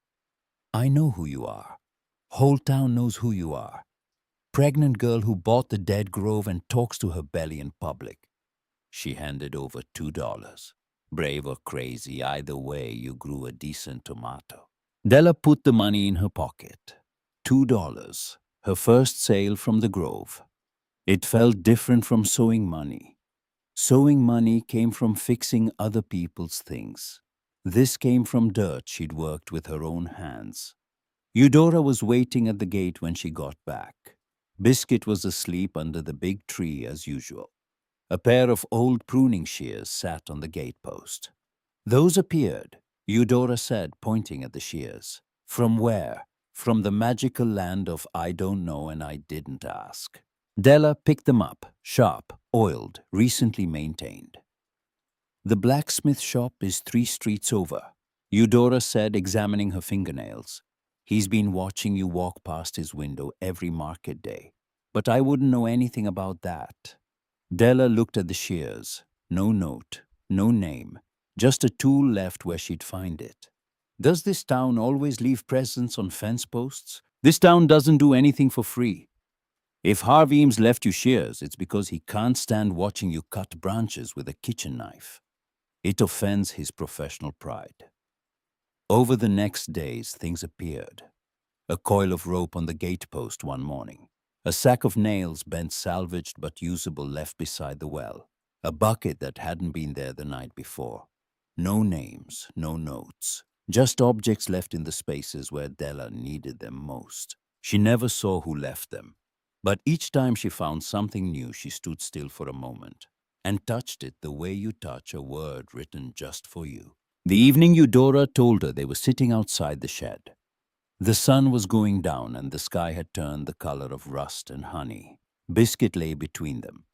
I know who you are. Whole town knows who you are. Pregnant girl who bought the dead grove and talks to her belly in public. She handed over $2. Brave or crazy, either way, you grew a decent tomato. Della put the money in her pocket. $2. Her first sale from the grove. It felt different from sewing money. Sewing money came from fixing other people's things. This came from dirt she'd worked with her own hands. Eudora was waiting at the gate when she got back. Biscuit was asleep under the big tree as usual. A pair of old pruning shears sat on the gatepost. Those appeared, Eudora said, pointing at the shears. From where? From the magical land of I don't know and I didn't ask. Della picked them up, sharp, oiled, recently maintained. The blacksmith shop is 3 streets over, Eudora said, examining her fingernails. He's been watching you walk past his window every market day, but I wouldn't know anything about that. Della looked at the shears. No note, no name, just a tool left where she'd find it. Does this town always leave presents on fence posts? This town doesn't do anything for free. If Harvey Eames left you shears, it's because he can't stand watching you cut branches with a kitchen knife. It offends his professional pride. Over the next days, things appeared. A coil of rope on the gatepost one morning. A sack of nails bent salvaged but usable left beside the well. A bucket that hadn't been there the night before. No names, no notes. Just objects left in the spaces where Della needed them most. She never saw who left them. But each time she found something new, she stood still for a moment and touched it the way you touch a word written just for you. The evening Eudora told her they were sitting outside the shed. The sun was going down and the sky had turned the color of rust and honey. Biscuit lay between them,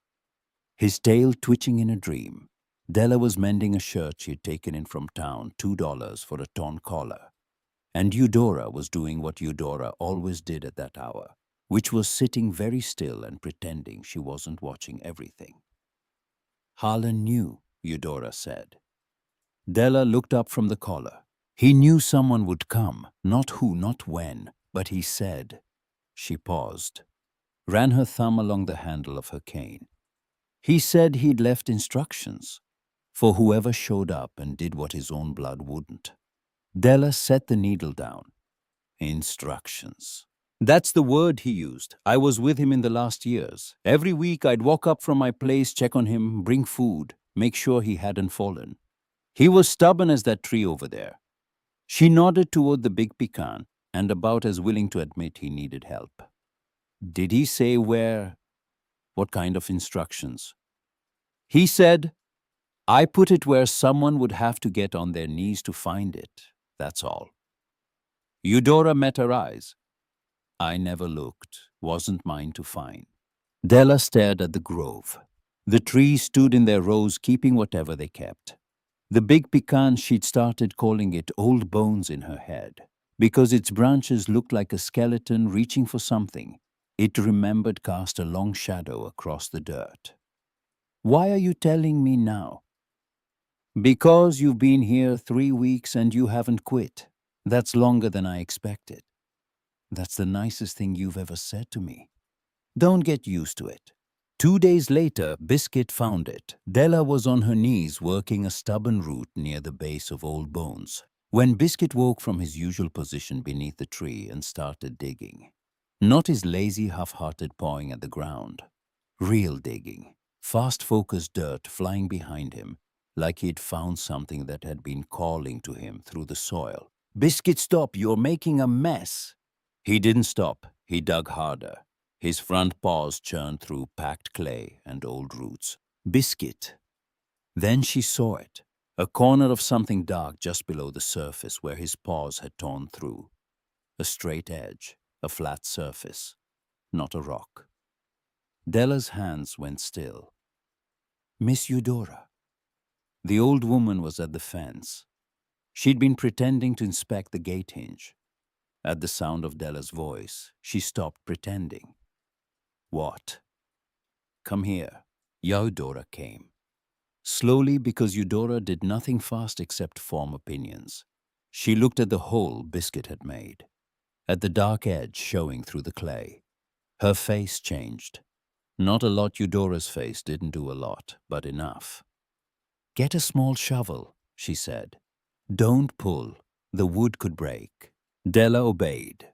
his tail twitching in a dream. Della was mending a shirt she had taken in from town, $2 for a torn collar. And Eudora was doing what Eudora always did at that hour, which was sitting very still and pretending she wasn't watching everything. Harlan knew, Eudora said. Della looked up from the collar. He knew someone would come, not who, not when, but he said. She paused, ran her thumb along the handle of her cane. He said he'd left instructions for whoever showed up and did what his own blood wouldn't. Della set the needle down. Instructions. That's the word he used. I was with him in the last years. Every week I'd walk up from my place, check on him, bring food, make sure he hadn't fallen. He was stubborn as that tree over there. She nodded toward the big pecan and about as willing to admit he needed help. Did he say where? What kind of instructions? He said, I put it where someone would have to get on their knees to find it. That's all. Eudora met her eyes. I never looked. Wasn't mine to find. Della stared at the grove. The trees stood in their rows, keeping whatever they kept. The big pecan, she'd started calling it old bones in her head, because its branches looked like a skeleton reaching for something. It remembered cast a long shadow across the dirt. Why are you telling me now? Because you've been here 3 weeks and you haven't quit. That's longer than I expected. That's the nicest thing you've ever said to me. Don't get used to it. 2 days later, Biscuit found it. Della was on her knees working a stubborn root near the base of Old Bones, when Biscuit woke from his usual position beneath the tree and started digging. Not his lazy, half-hearted pawing at the ground. Real digging. Fast-focused dirt flying behind him, like he'd found something that had been calling to him through the soil. Biscuit, stop! You're making a mess! He didn't stop. He dug harder. His front paws churned through packed clay and old roots. Biscuit. Then she saw it, a corner of something dark just below the surface where his paws had torn through. A straight edge, a flat surface, not a rock. Della's hands went still. Miss Eudora. The old woman was at the fence. She'd been pretending to inspect the gate hinge. At the sound of Della's voice, she stopped pretending. What? Come here. Eudora came. Slowly, because Eudora did nothing fast except form opinions. She looked at the hole Biscuit had made, at the dark edge showing through the clay. Her face changed. Not a lot. Eudora's face didn't do a lot, but enough. Get a small shovel, she said. Don't pull. The wood could break. Della obeyed.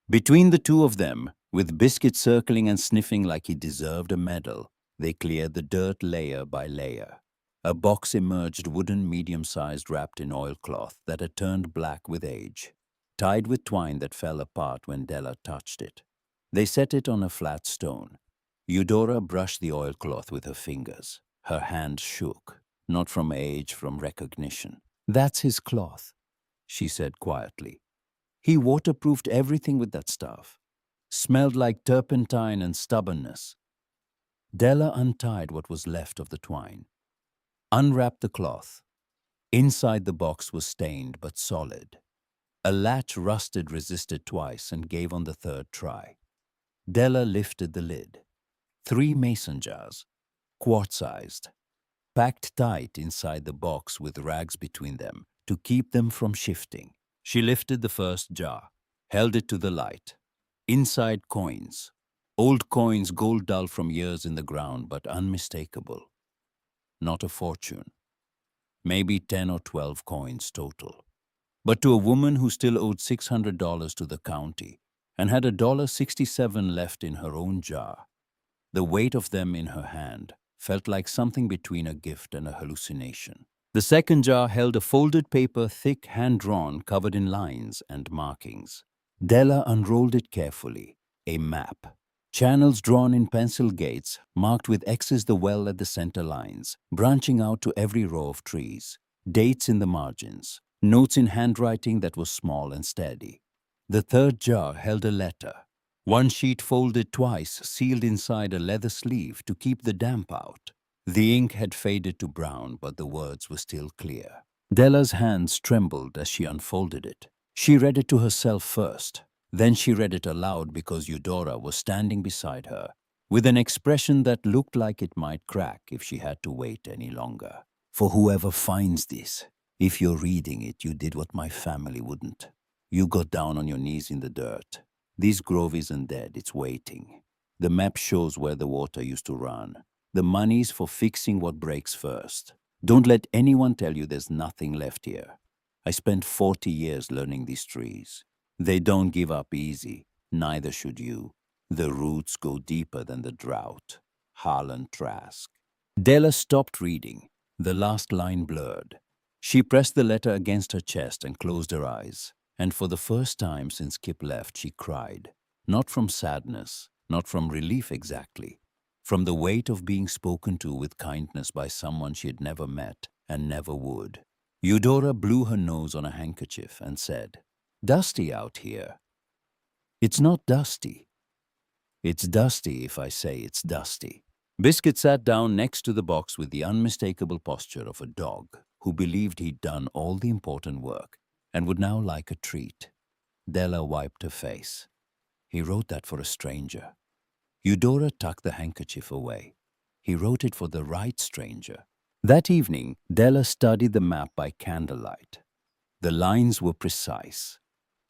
Between the two of them, with Biscuit circling and sniffing like he deserved a medal, they cleared the dirt layer by layer. A box emerged, wooden, medium-sized, wrapped in oilcloth that had turned black with age, tied with twine that fell apart when Della touched it. They set it on a flat stone. Eudora brushed the oilcloth with her fingers. Her hand shook, not from age, from recognition. That's his cloth, she said quietly. He waterproofed everything with that stuff. Smelled like turpentine and stubbornness. Della untied what was left of the twine. Unwrapped the cloth. Inside the box was stained but solid. A latch rusted, resisted twice, and gave on the third try. Della lifted the lid. 3 mason jars, quart-sized, packed tight inside the box with rags between them to keep them from shifting. She lifted the first jar, held it to the light. Inside coins. Old coins, gold dull from years in the ground, but unmistakable. Not a fortune. Maybe 10 or 12 coins total. But to a woman who still owed $600 to the county and had $1.67 left in her own jar, the weight of them in her hand felt like something between a gift and a hallucination. The second jar held a folded paper, thick, hand-drawn, covered in lines and markings. Della unrolled it carefully. A map. Channels drawn in pencil gates, marked with X's the well at the center lines, branching out to every row of trees. Dates in the margins. Notes in handwriting that was small and steady. The third jar held a letter. One sheet folded twice, sealed inside a leather sleeve to keep the damp out. The ink had faded to brown, but the words were still clear. Della's hands trembled as she unfolded it. She read it to herself first. Then she read it aloud because Eudora was standing beside her, with an expression that looked like it might crack if she had to wait any longer. For whoever finds this, if you're reading it, you did what my family wouldn't. You got down on your knees in the dirt. This grove isn't dead, it's waiting. The map shows where the water used to run. The money's for fixing what breaks first. Don't let anyone tell you there's nothing left here. I spent 40 years learning these trees. They don't give up easy, neither should you. The roots go deeper than the drought. Harlan, Trask. Della stopped reading. The last line blurred. She pressed the letter against her chest and closed her eyes. And for the first time since Kip left, she cried. Not from sadness, not from relief exactly. from the weight of being spoken to with kindness by someone she had never met and never would. Eudora blew her nose on a handkerchief and said, "Dusty out here." "It's not dusty. It's dusty if I say it's dusty." Biscuit sat down next to the box with the unmistakable posture of a dog who believed he'd done all the important work and would now like a treat. Della wiped her face. "He wrote that for a stranger." Eudora tucked the handkerchief away. "He wrote it for the right stranger." That evening, Della studied the map by candlelight. The lines were precise.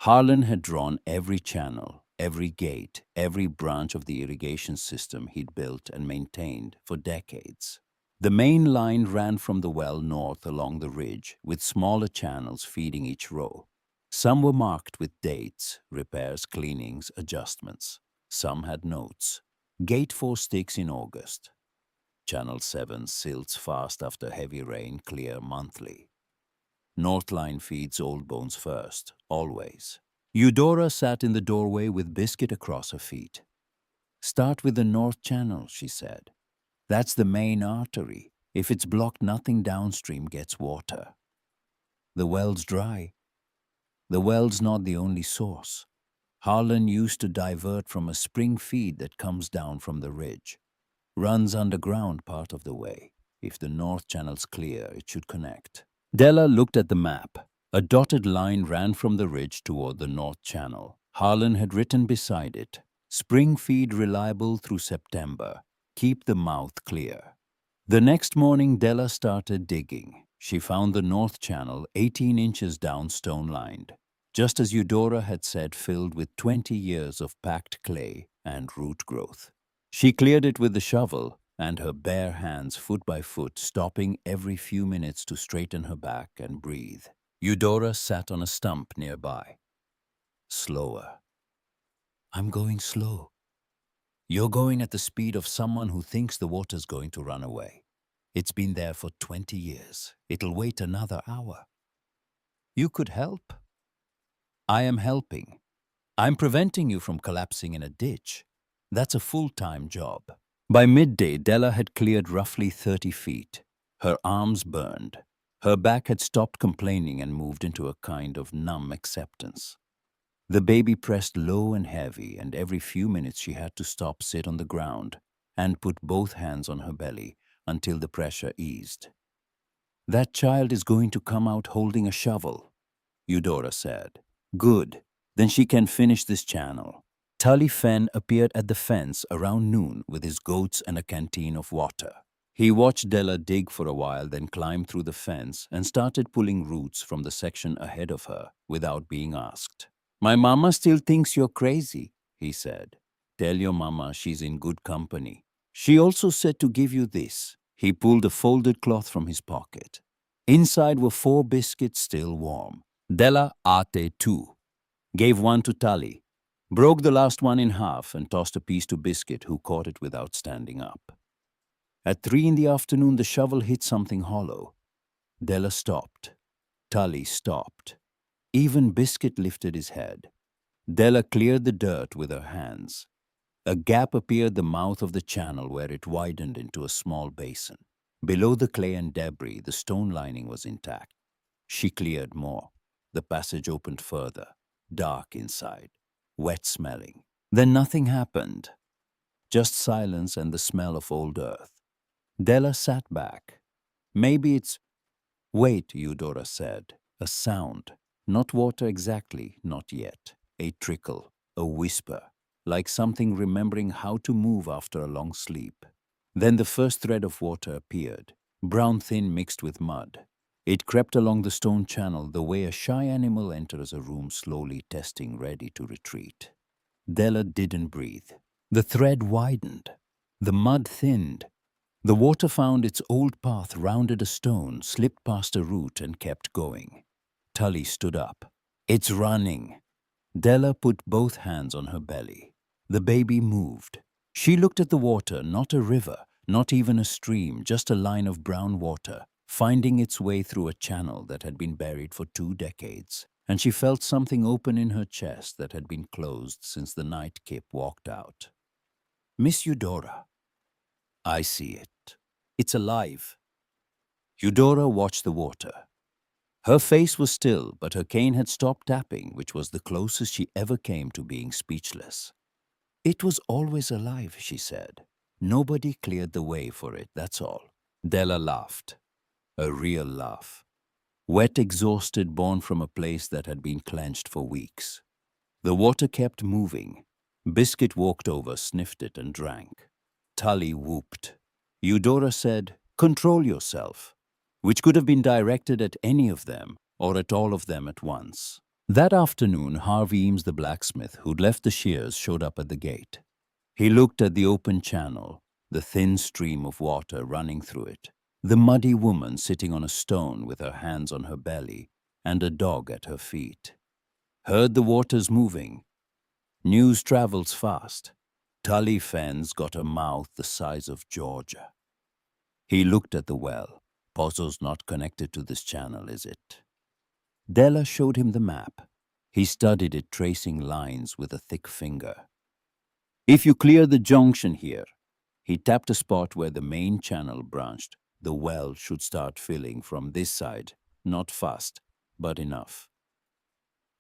Harlan had drawn every channel, every gate, every branch of the irrigation system he'd built and maintained for decades. The main line ran from the well north along the ridge, with smaller channels feeding each row. Some were marked with dates, repairs, cleanings, adjustments. Some had notes. Gate 4 sticks in August. Channel 7 silts fast after heavy rain, clear monthly. North line feeds Old Bones first, always. Eudora sat in the doorway with Biscuit across her feet. "Start with the north channel," she said. "That's the main artery. If it's blocked, nothing downstream gets water." "The well's dry." "The well's not the only source. Harlan used to divert from a spring feed that comes down from the ridge. Runs underground part of the way. If the north channel's clear, it should connect." Della looked at the map. A dotted line ran from the ridge toward the north channel. Harlan had written beside it, "Spring feed reliable through September. Keep the mouth clear." The next morning, Della started digging. She found the north channel 18 inches down stone-lined, just as Eudora had said, filled with 20 years of packed clay and root growth. She cleared it with the shovel, and her bare hands, foot by foot, stopping every few minutes to straighten her back and breathe. Eudora sat on a stump nearby. "Slower." "I'm going slow." "You're going at the speed of someone who thinks the water's going to run away. It's been there for 20 years. It'll wait another hour." "You could help." "I am helping. I'm preventing you from collapsing in a ditch. That's a full-time job." By midday, Della had cleared roughly 30 feet. Her arms burned. Her back had stopped complaining and moved into a kind of numb acceptance. The baby pressed low and heavy, and every few minutes she had to stop, sit on the ground, and put both hands on her belly until the pressure eased. "That child is going to come out holding a shovel," Eudora said. "Good. Then she can finish this channel." Tully Fenn appeared at the fence around noon with his goats and a canteen of water. He watched Della dig for a while, then climbed through the fence and started pulling roots from the section ahead of her without being asked. "My mama still thinks you're crazy," he said. "Tell your mama she's in good company. She also said to give you this." He pulled a folded cloth from his pocket. Inside were 4 biscuits still warm. Della ate 2. Gave one to Tully. Broke the last one in half and tossed a piece to Biscuit, who caught it without standing up. At 3 in the afternoon, the shovel hit something hollow. Della stopped. Tully stopped. Even Biscuit lifted his head. Della cleared the dirt with her hands. A gap appeared the mouth of the channel where it widened into a small basin. Below the clay and debris, the stone lining was intact. She cleared more. The passage opened further, dark inside, wet-smelling. Then nothing happened. Just silence and the smell of old earth. Della sat back. "Maybe it's—" "Wait," Eudora said. A sound. Not water exactly, not yet. A trickle, a whisper, like something remembering how to move after a long sleep. Then the first thread of water appeared, brown thin mixed with mud. It crept along the stone channel the way a shy animal enters a room slowly testing, ready to retreat. Della didn't breathe. The thread widened. The mud thinned. The water found its old path, rounded a stone, slipped past a root, and kept going. Tully stood up. "It's running." Della put both hands on her belly. The baby moved. She looked at the water, not a river, not even a stream, just a line of brown water, finding its way through a channel that had been buried for 2 decades. And she felt something open in her chest that had been closed since the night Kip walked out. "Miss Eudora." I see it. It's alive. Eudora watched the water. Her face was still, but her cane had stopped tapping, which was the closest she ever came to being speechless. It was always alive, she said. Nobody cleared the way for it, that's all. Della laughed. A real laugh. Wet, exhausted, born from a place that had been clenched for weeks. The water kept moving. Biscuit walked over, sniffed it, and drank. Tully whooped. Eudora said, "Control yourself," which could have been directed at any of them or at all of them at once. That afternoon, Harvey Eames the blacksmith, who'd left the shears, showed up at the gate. He looked at the open channel, the thin stream of water running through it, the muddy woman sitting on a stone with her hands on her belly and a dog at her feet. Heard the waters moving. News travels fast. Tully Fenn's got a mouth the size of Georgia. He looked at the well. Pozzo's not connected to this channel, is it? Della showed him the map. He studied it, tracing lines with a thick finger. If you clear the junction here, he tapped a spot where the main channel branched. The well should start filling from this side. Not fast, but enough.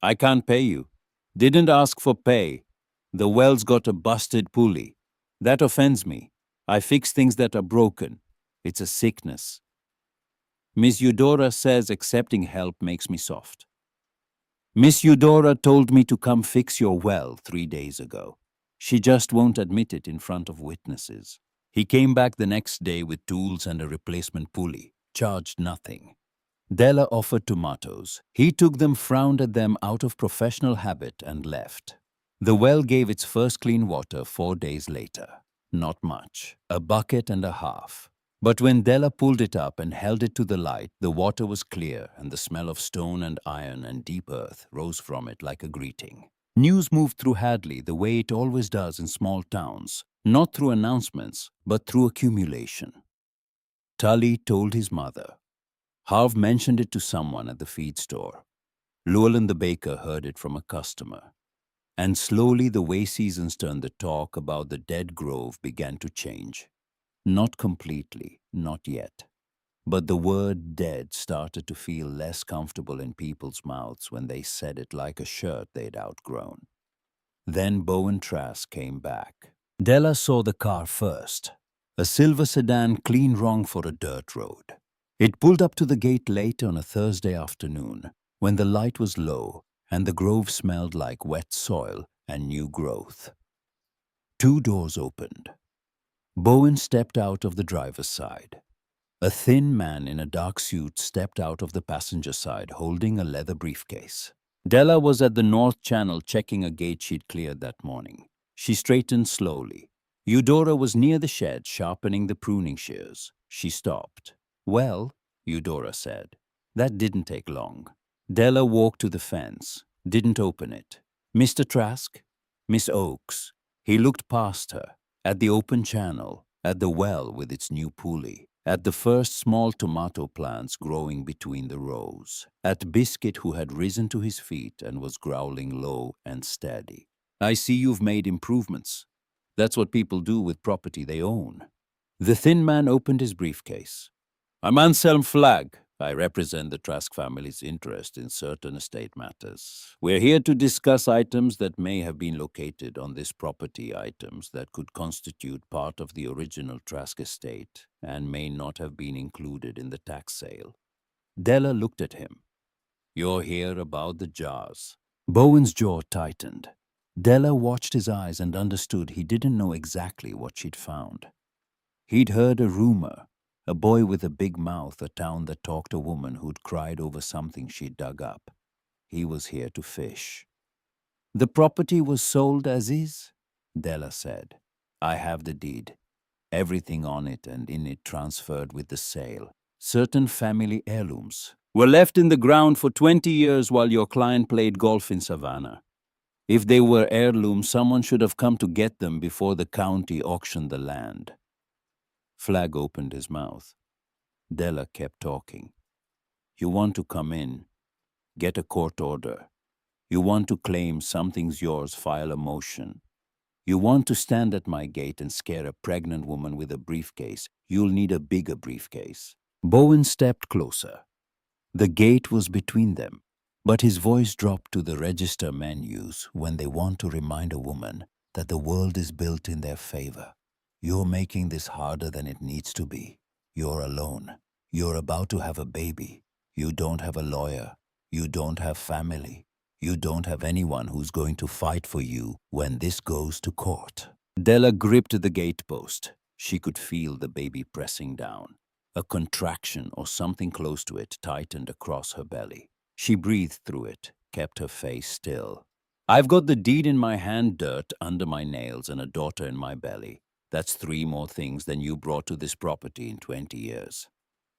I can't pay you. Didn't ask for pay. The well's got a busted pulley. That offends me. I fix things that are broken. It's a sickness. Miss Eudora says accepting help makes me soft. Miss Eudora told me to come fix your well 3 days ago. She just won't admit it in front of witnesses. He came back the next day with tools and a replacement pulley, charged nothing. Della offered tomatoes. He took them, frowned at them out of professional habit, and left. The well gave its first clean water 4 days later. Not much, a bucket and a half. But when Della pulled it up and held it to the light, the water was clear and the smell of stone and iron and deep earth rose from it like a greeting. News moved through Hadley the way it always does in small towns, not through announcements, but through accumulation. Tully told his mother. Harv mentioned it to someone at the feed store. Llewellyn the baker heard it from a customer. And slowly the way seasons turned, the talk about the dead grove began to change. Not completely, not yet. But the word dead started to feel less comfortable in people's mouths when they said it like a shirt they'd outgrown. Then Bowen Trask came back. Della saw the car first. A silver sedan, clean wrong for a dirt road. It pulled up to the gate late on a Thursday afternoon, when the light was low and the grove smelled like wet soil and new growth. 2 doors opened. Bowen stepped out of the driver's side. A thin man in a dark suit stepped out of the passenger side holding a leather briefcase. Della was at the north channel checking a gate she'd cleared that morning. She straightened slowly. Eudora was near the shed sharpening the pruning shears. She stopped. "Well," Eudora said. That didn't take long. Della walked to the fence, didn't open it. "Mr. Trask?" "Miss Oakes." He looked past her, at the open channel, at the well with its new pulley, at the first small tomato plants growing between the rows, at Biscuit, who had risen to his feet and was growling low and steady. "I see you've made improvements. That's what people do with property they own." The thin man opened his briefcase. "I'm Anselm Flagg. I represent the Trask family's interest in certain estate matters. We're here to discuss items that may have been located on this property, items that could constitute part of the original Trask estate and may not have been included in the tax sale." Della looked at him. "You're here about the jars." Bowen's jaw tightened. Della watched his eyes and understood he didn't know exactly what she'd found. He'd heard a rumor. A boy with a big mouth, a town that talked, a woman who'd cried over something she'd dug up. He was here to fish. "The property was sold as is?" Della said. "I have the deed. Everything on it and in it transferred with the sale. Certain family heirlooms were left in the ground for 20 years while your client played golf in Savannah. If they were heirlooms, someone should have come to get them before the county auctioned the land." Flagg opened his mouth. Della kept talking. "You want to come in, get a court order. You want to claim something's yours, file a motion. You want to stand at my gate and scare a pregnant woman with a briefcase, you'll need a bigger briefcase. Bowen stepped closer. The gate was between them, but his voice dropped to the register men use when they want to remind a woman that the world is built in their favor. You're making this harder than it needs to be. You're alone. You're about to have a baby. You don't have a lawyer. You don't have family. You don't have anyone who's going to fight for you when this goes to court. Della gripped the gatepost. She could feel the baby pressing down. A contraction or something close to it tightened across her belly. She breathed through it, kept her face still. I've got the deed in my hand, dirt under my nails, and a daughter in my belly. That's 3 more things than you brought to this property in 20 years.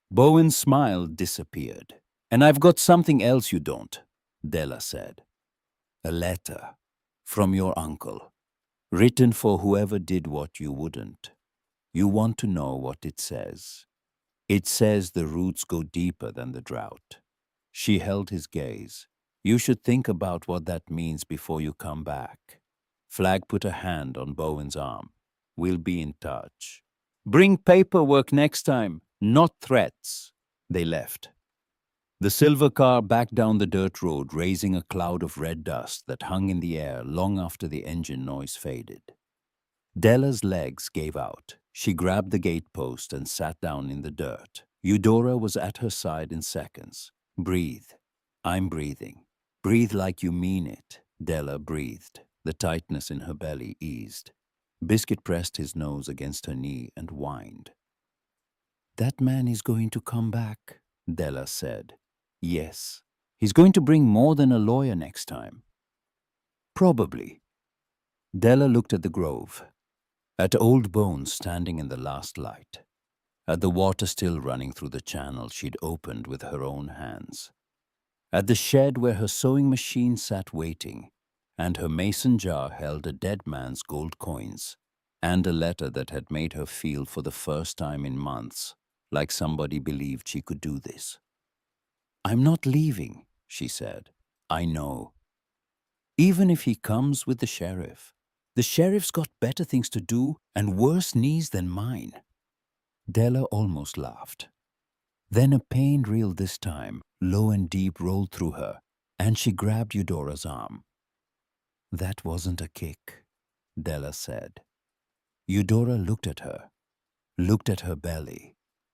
Bowen's smile disappeared. And I've got something else you don't, Della said. A letter from your uncle, written for whoever did what you wouldn't. You want to know what it says. It says the roots go deeper than the drought. She held his gaze. You should think about what that means before you come back. Flagg put a hand on Bowen's arm. We'll be in touch. Bring paperwork next time, not threats. They left. The silver car backed down the dirt road, raising a cloud of red dust that hung in the air long after the engine noise faded. Della's legs gave out. She grabbed the gatepost and sat down in the dirt. Eudora was at her side in seconds. Breathe. I'm breathing. Breathe like you mean it. Della breathed. The tightness in her belly eased. Biscuit pressed his nose against her knee and whined. That man is going to come back, Della said. Yes. He's going to bring more than a lawyer next time. Probably. Della looked at the grove, at old bones standing in the last light, at the water still running through the channel she'd opened with her own hands, at the shed where her sewing machine sat waiting, and her mason jar held a dead man's gold coins, and a letter that had made her feel for the first time in months like somebody believed she could do this. I'm not leaving, she said. I know. Even if he comes with the sheriff. The sheriff's got better things to do and worse knees than mine. Della almost laughed. Then a pain reel this time, low and deep, rolled through her, and she grabbed Eudora's arm. That wasn't a kick, Della said. Eudora looked at her belly,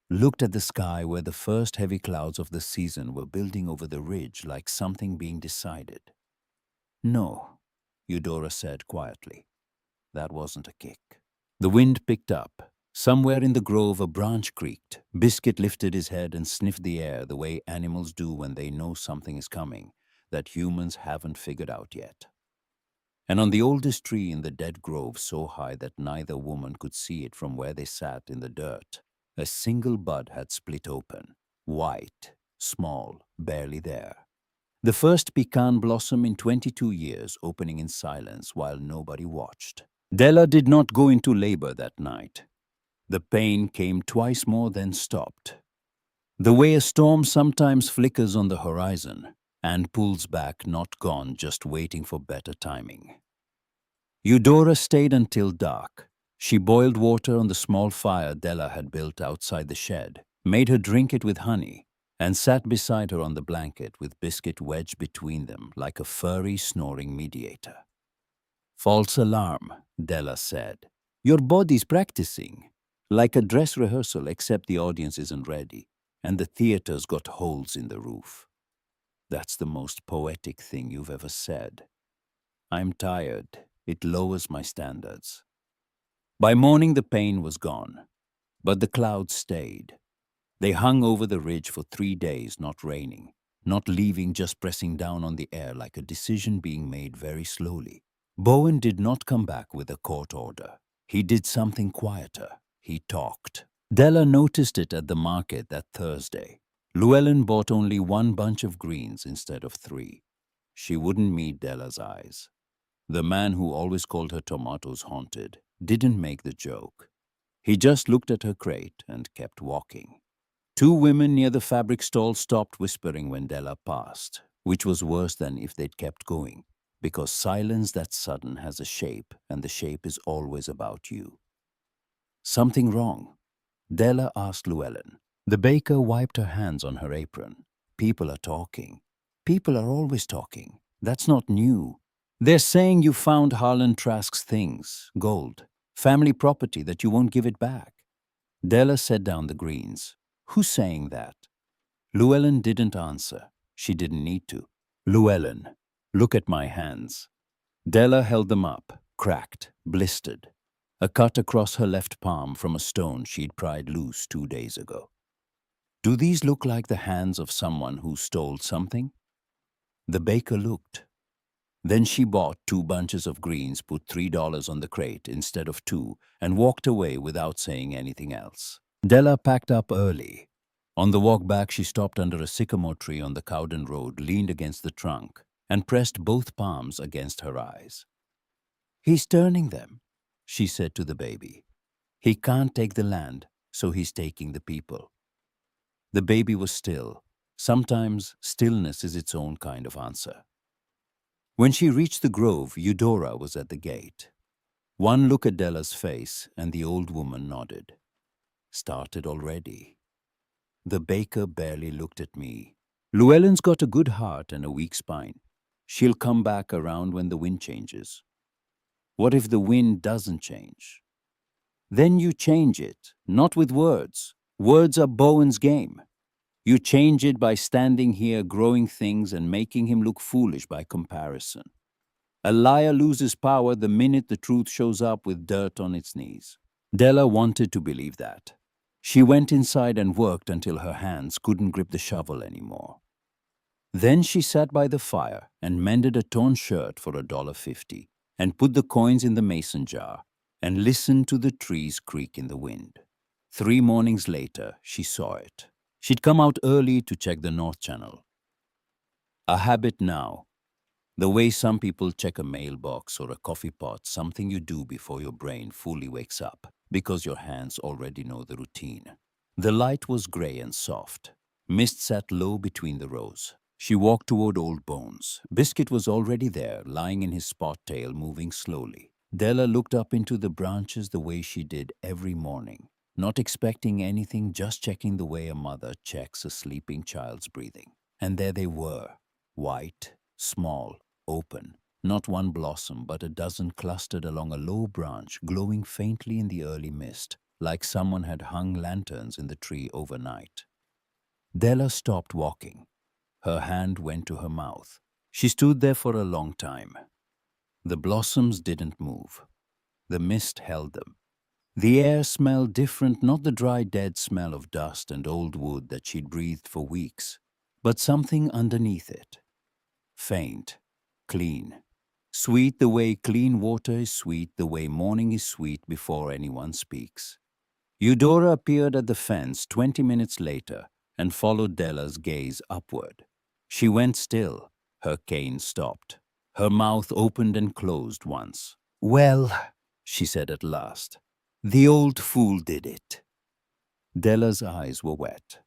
looked at the sky where the first heavy clouds of the season were building over the ridge like something being decided. No, Eudora said quietly. That wasn't a kick. The wind picked up. Somewhere in the grove a branch creaked. Biscuit lifted his head and sniffed the air the way animals do when they know something is coming that humans haven't figured out yet. And on the oldest tree in the dead grove, so high that neither woman could see it from where they sat in the dirt, a single bud had split open, white, small, barely there. The first pecan blossom in 22 years, opening in silence while nobody watched. Della did not go into labor that night. The pain came twice more, then stopped. The way a storm sometimes flickers on the horizon and pulls back, not gone, just waiting for better timing. Eudora stayed until dark. She boiled water on the small fire Della had built outside the shed, made her drink it with honey, and sat beside her on the blanket with Biscuit wedged between them like a furry, snoring mediator. False alarm, Della said. Your body's practicing. Like a dress rehearsal, except the audience isn't ready, and the theater's got holes in the roof. That's the most poetic thing you've ever said. I'm tired. It lowers my standards. By morning the pain was gone, but the clouds stayed. They hung over the ridge for 3 days, not raining, not leaving, just pressing down on the air like a decision being made very slowly. Bowen did not come back with a court order. He did something quieter. He talked. Della noticed it at the market that Thursday. Llewellyn bought only 1 bunch of greens instead of 3. She wouldn't meet Della's eyes. The man who always called her tomatoes haunted didn't make the joke. He just looked at her crate and kept walking. 2 women near the fabric stall stopped whispering when Della passed, which was worse than if they'd kept going. because silence that's sudden has a shape, and the shape is always about you. Something wrong? Della asked Llewellyn. The baker wiped her hands on her apron. People are talking. People are always talking. That's not new. They're saying you found Harlan Trask's things, gold, family property, that you won't give it back. Della set down the greens. Who's saying that? Llewellyn didn't answer. She didn't need to. Llewellyn, look at my hands. Della held them up, cracked, blistered. A cut across her left palm from a stone she'd pried loose 2 days ago. Do these look like the hands of someone who stole something? The baker looked. Then she bought 2 bunches of greens, put $3 on the crate instead of 2, and walked away without saying anything else. Della packed up early. On the walk back, she stopped under a sycamore tree on the Cowden Road, leaned against the trunk, and pressed both palms against her eyes. He's turning them, she said to the baby. He can't take the land, so he's taking the people. The baby was still. Sometimes stillness is its own kind of answer. When she reached the grove, Eudora was at the gate. One look at Della's face, and the old woman nodded. Started already. The baker barely looked at me. Llewellyn's got a good heart and a weak spine. She'll come back around when the wind changes. What if the wind doesn't change? Then you change it, not with words. Words are Bowen's game. You change it by standing here growing things and making him look foolish by comparison. A liar loses power the minute the truth shows up with dirt on its knees. Della wanted to believe that. She went inside and worked until her hands couldn't grip the shovel anymore. Then she sat by the fire and mended a torn shirt for $1.50 and put the coins in the mason jar and listened to the trees creak in the wind. 3 mornings later, she saw it. She'd come out early to check the North Channel. A habit now. The way some people check a mailbox or a coffee pot, something you do before your brain fully wakes up, because your hands already know the routine. The light was gray and soft. Mist sat low between the rows. She walked toward Old Bones. Biscuit was already there, lying in his spot tail, moving slowly. Della looked up into the branches the way she did every morning, not expecting anything, just checking the way a mother checks a sleeping child's breathing. And there they were, white, small, open. Not one blossom, but a dozen clustered along a low branch, glowing faintly in the early mist, like someone had hung lanterns in the tree overnight. Della stopped walking. Her hand went to her mouth. She stood there for a long time. The blossoms didn't move. The mist held them. The air smelled different, not the dry, dead smell of dust and old wood that she'd breathed for weeks, but something underneath it. Faint, clean. Sweet the way clean water is sweet, the way morning is sweet before anyone speaks. Eudora appeared at the fence 20 minutes later and followed Della's gaze upward. She went still. Her cane stopped. Her mouth opened and closed once. "Well," she said at last, "the old fool did it." Della's eyes were wet.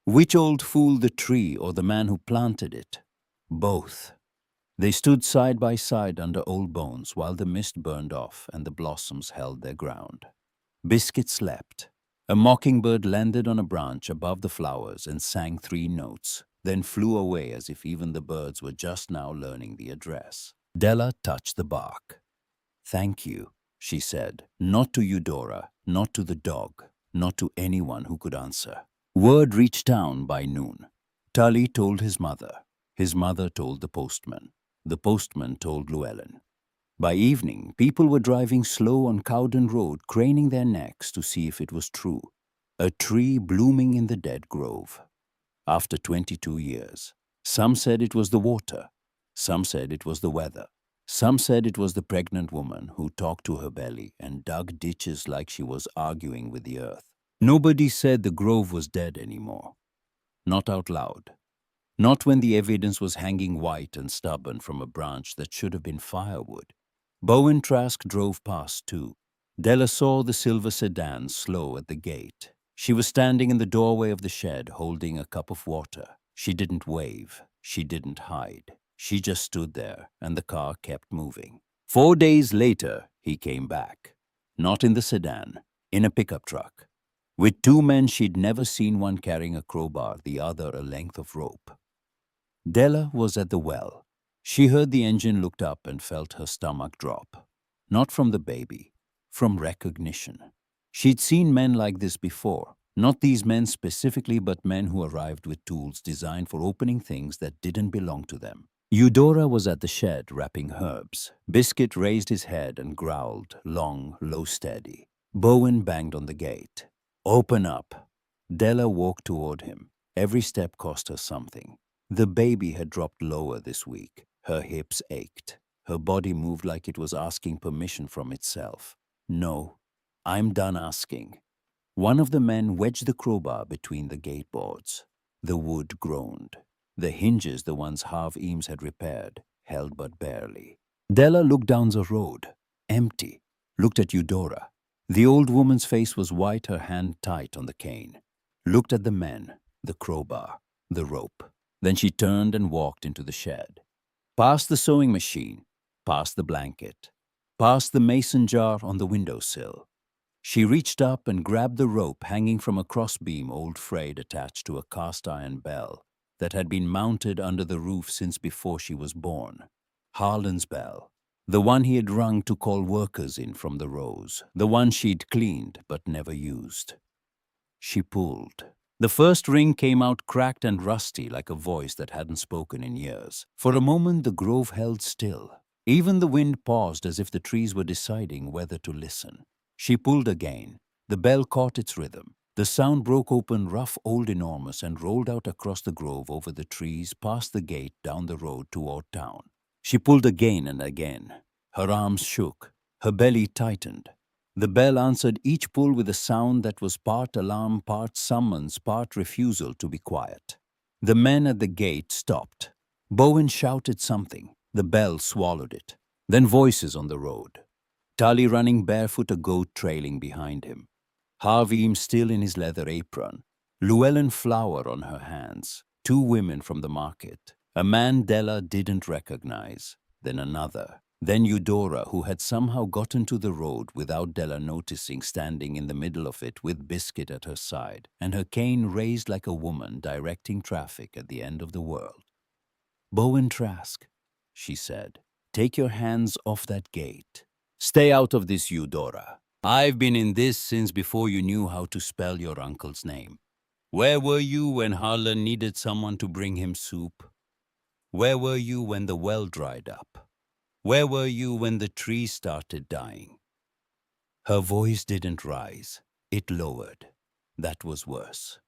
Which old fool, the tree or the man who planted it? Both. They stood side by side under Old Bones while the mist burned off and the blossoms held their ground. Biscuit slept. A mockingbird landed on a branch above the flowers and sang 3 notes, then flew away as if even the birds were just now learning the address. Della touched the bark. "Thank you," she said, not to Eudora, not to the dog, not to anyone who could answer. Word reached town by noon. Tully told his mother. His mother told the postman. The postman told Llewellyn. By evening, people were driving slow on Cowden Road, craning their necks to see if it was true. A tree blooming in the dead grove. After 22 years. Some said it was the water. Some said it was the weather. Some said it was the pregnant woman who talked to her belly and dug ditches like she was arguing with the earth. Nobody said the grove was dead anymore. Not out loud. Not when the evidence was hanging white and stubborn from a branch that should have been firewood. Bowen Trask drove past too. Della saw the silver sedan slow at the gate. She was standing in the doorway of the shed holding a cup of water. She didn't wave. She didn't hide. She just stood there, and the car kept moving. 4 days later, he came back. Not in the sedan, in a pickup truck. With two men she'd never seen, one carrying a crowbar, the other a length of rope. Della was at the well. She heard the engine, looked up, and felt her stomach drop. Not from the baby, from recognition. She'd seen men like this before. Not these men specifically, but men who arrived with tools designed for opening things that didn't belong to them. Eudora was at the shed wrapping herbs. Biscuit raised his head and growled, long, low, steady. Bowen banged on the gate. "Open up." Della walked toward him. Every step cost her something. The baby had dropped lower this week. Her hips ached. Her body moved like it was asking permission from itself. "No, I'm done asking." One of the men wedged the crowbar between the gate boards. The wood groaned. The hinges, the ones Harv Eames had repaired, held but barely. Della looked down the road, empty, looked at Eudora. The old woman's face was white, her hand tight on the cane. Looked at the men, the crowbar, the rope. Then she turned and walked into the shed. Past the sewing machine, past the blanket, past the mason jar on the windowsill. She reached up and grabbed the rope hanging from a crossbeam, old frayed, attached to a cast-iron bell that had been mounted under the roof since before she was born. Harlan's bell, the one he had rung to call workers in from the rows, the one she'd cleaned but never used. She pulled. The first ring came out cracked and rusty, like a voice that hadn't spoken in years. For a moment the grove held still. Even the wind paused, as if the trees were deciding whether to listen. She pulled again. The bell caught its rhythm. The sound broke open, rough, old, enormous, and rolled out across the grove, over the trees, past the gate, down the road toward town. She pulled again and again. Her arms shook. Her belly tightened. The bell answered each pull with a sound that was part alarm, part summons, part refusal to be quiet. The men at the gate stopped. Bowen shouted something. The bell swallowed it. Then voices on the road. Tully running barefoot, a goat trailing behind him. Harv Eames still in his leather apron. Llewellyn flour on her hands. Two women from the market. A man Della didn't recognize. Then another. Then Eudora, who had somehow gotten to the road without Della noticing, standing in the middle of it with Biscuit at her side, and her cane raised like a woman directing traffic at the end of the world. "Bowen Trask," she said, "take your hands off that gate. Stay out of this, Eudora. I've been in this since before you knew how to spell your uncle's name. Where were you when Harlan needed someone to bring him soup? Where were you when the well dried up? Where were you when the trees started dying?" Her voice didn't rise. It lowered. That was worse.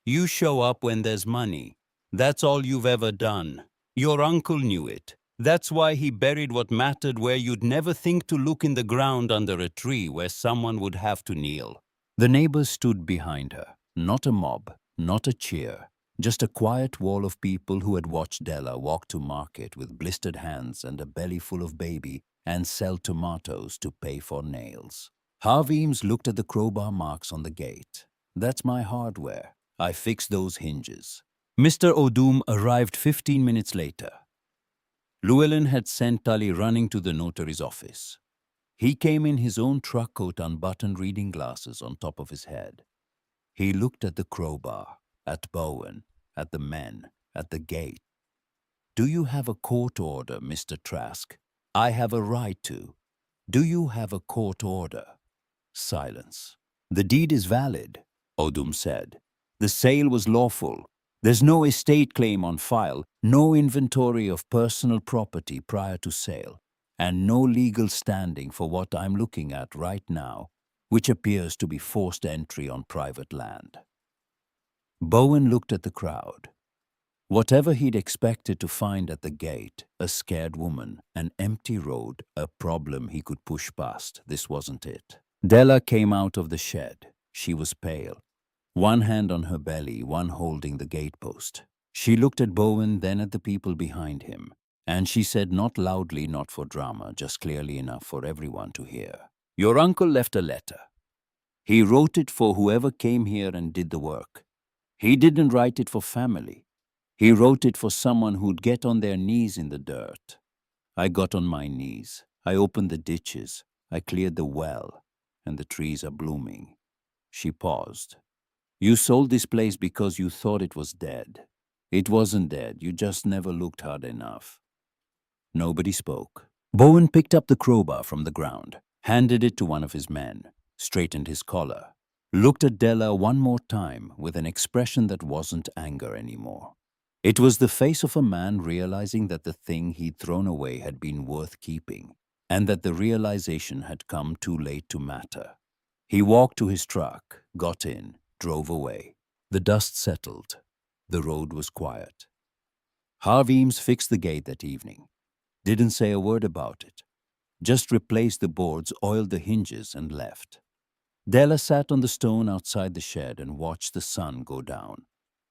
"You show up when there's money. That's all you've ever done. Your uncle knew it. That's why he buried what mattered where you'd never think to look, in the ground under a tree where someone would have to kneel." The neighbors stood behind her. Not a mob, not a cheer. Just a quiet wall of people who had watched Della walk to market with blistered hands and a belly full of baby, and sell tomatoes to pay for nails. Harv Eames looked at the crowbar marks on the gate. "That's my hardware. I fixed those hinges." Mr. O'Doom arrived 15 minutes later. Llewellyn had sent Tully running to the notary's office. He came in his own truck coat, unbuttoned, reading glasses on top of his head. He looked at the crowbar, at Bowen, at the men, at the gate. "Do you have a court order, Mr. Trask? I have a right to. Do you have a court order?" Silence. "The deed is valid," O'Doom said. "The sale was lawful. There's no estate claim on file, no inventory of personal property prior to sale, and no legal standing for what I'm looking at right now, which appears to be forced entry on private land." Bowen looked at the crowd. Whatever he'd expected to find at the gate, a scared woman, an empty road, a problem he could push past, this wasn't it. Della came out of the shed. She was pale. One hand on her belly, one holding the gatepost. She looked at Bowen, then at the people behind him, and she said, not loudly, not for drama, just clearly enough for everyone to hear, "Your uncle left a letter. He wrote it for whoever came here and did the work. He didn't write it for family. He wrote it for someone who'd get on their knees in the dirt. I got on my knees. I opened the ditches. I cleared the well, and the trees are blooming. She paused. You sold this place because you thought it was dead. It wasn't dead. You just never looked hard enough. Nobody spoke. Bowen picked up the crowbar from the ground, handed it to one of his men, straightened his collar, looked at Della one more time with an expression that wasn't anger anymore. It was the face of a man realizing that the thing he'd thrown away had been worth keeping, and that the realization had come too late to matter. He walked to his truck, got in, drove away. The dust settled. The road was quiet. Harv Eames fixed the gate that evening. Didn't say a word about it. Just replaced the boards, oiled the hinges, and left. Della sat on the stone outside the shed and watched the sun go down.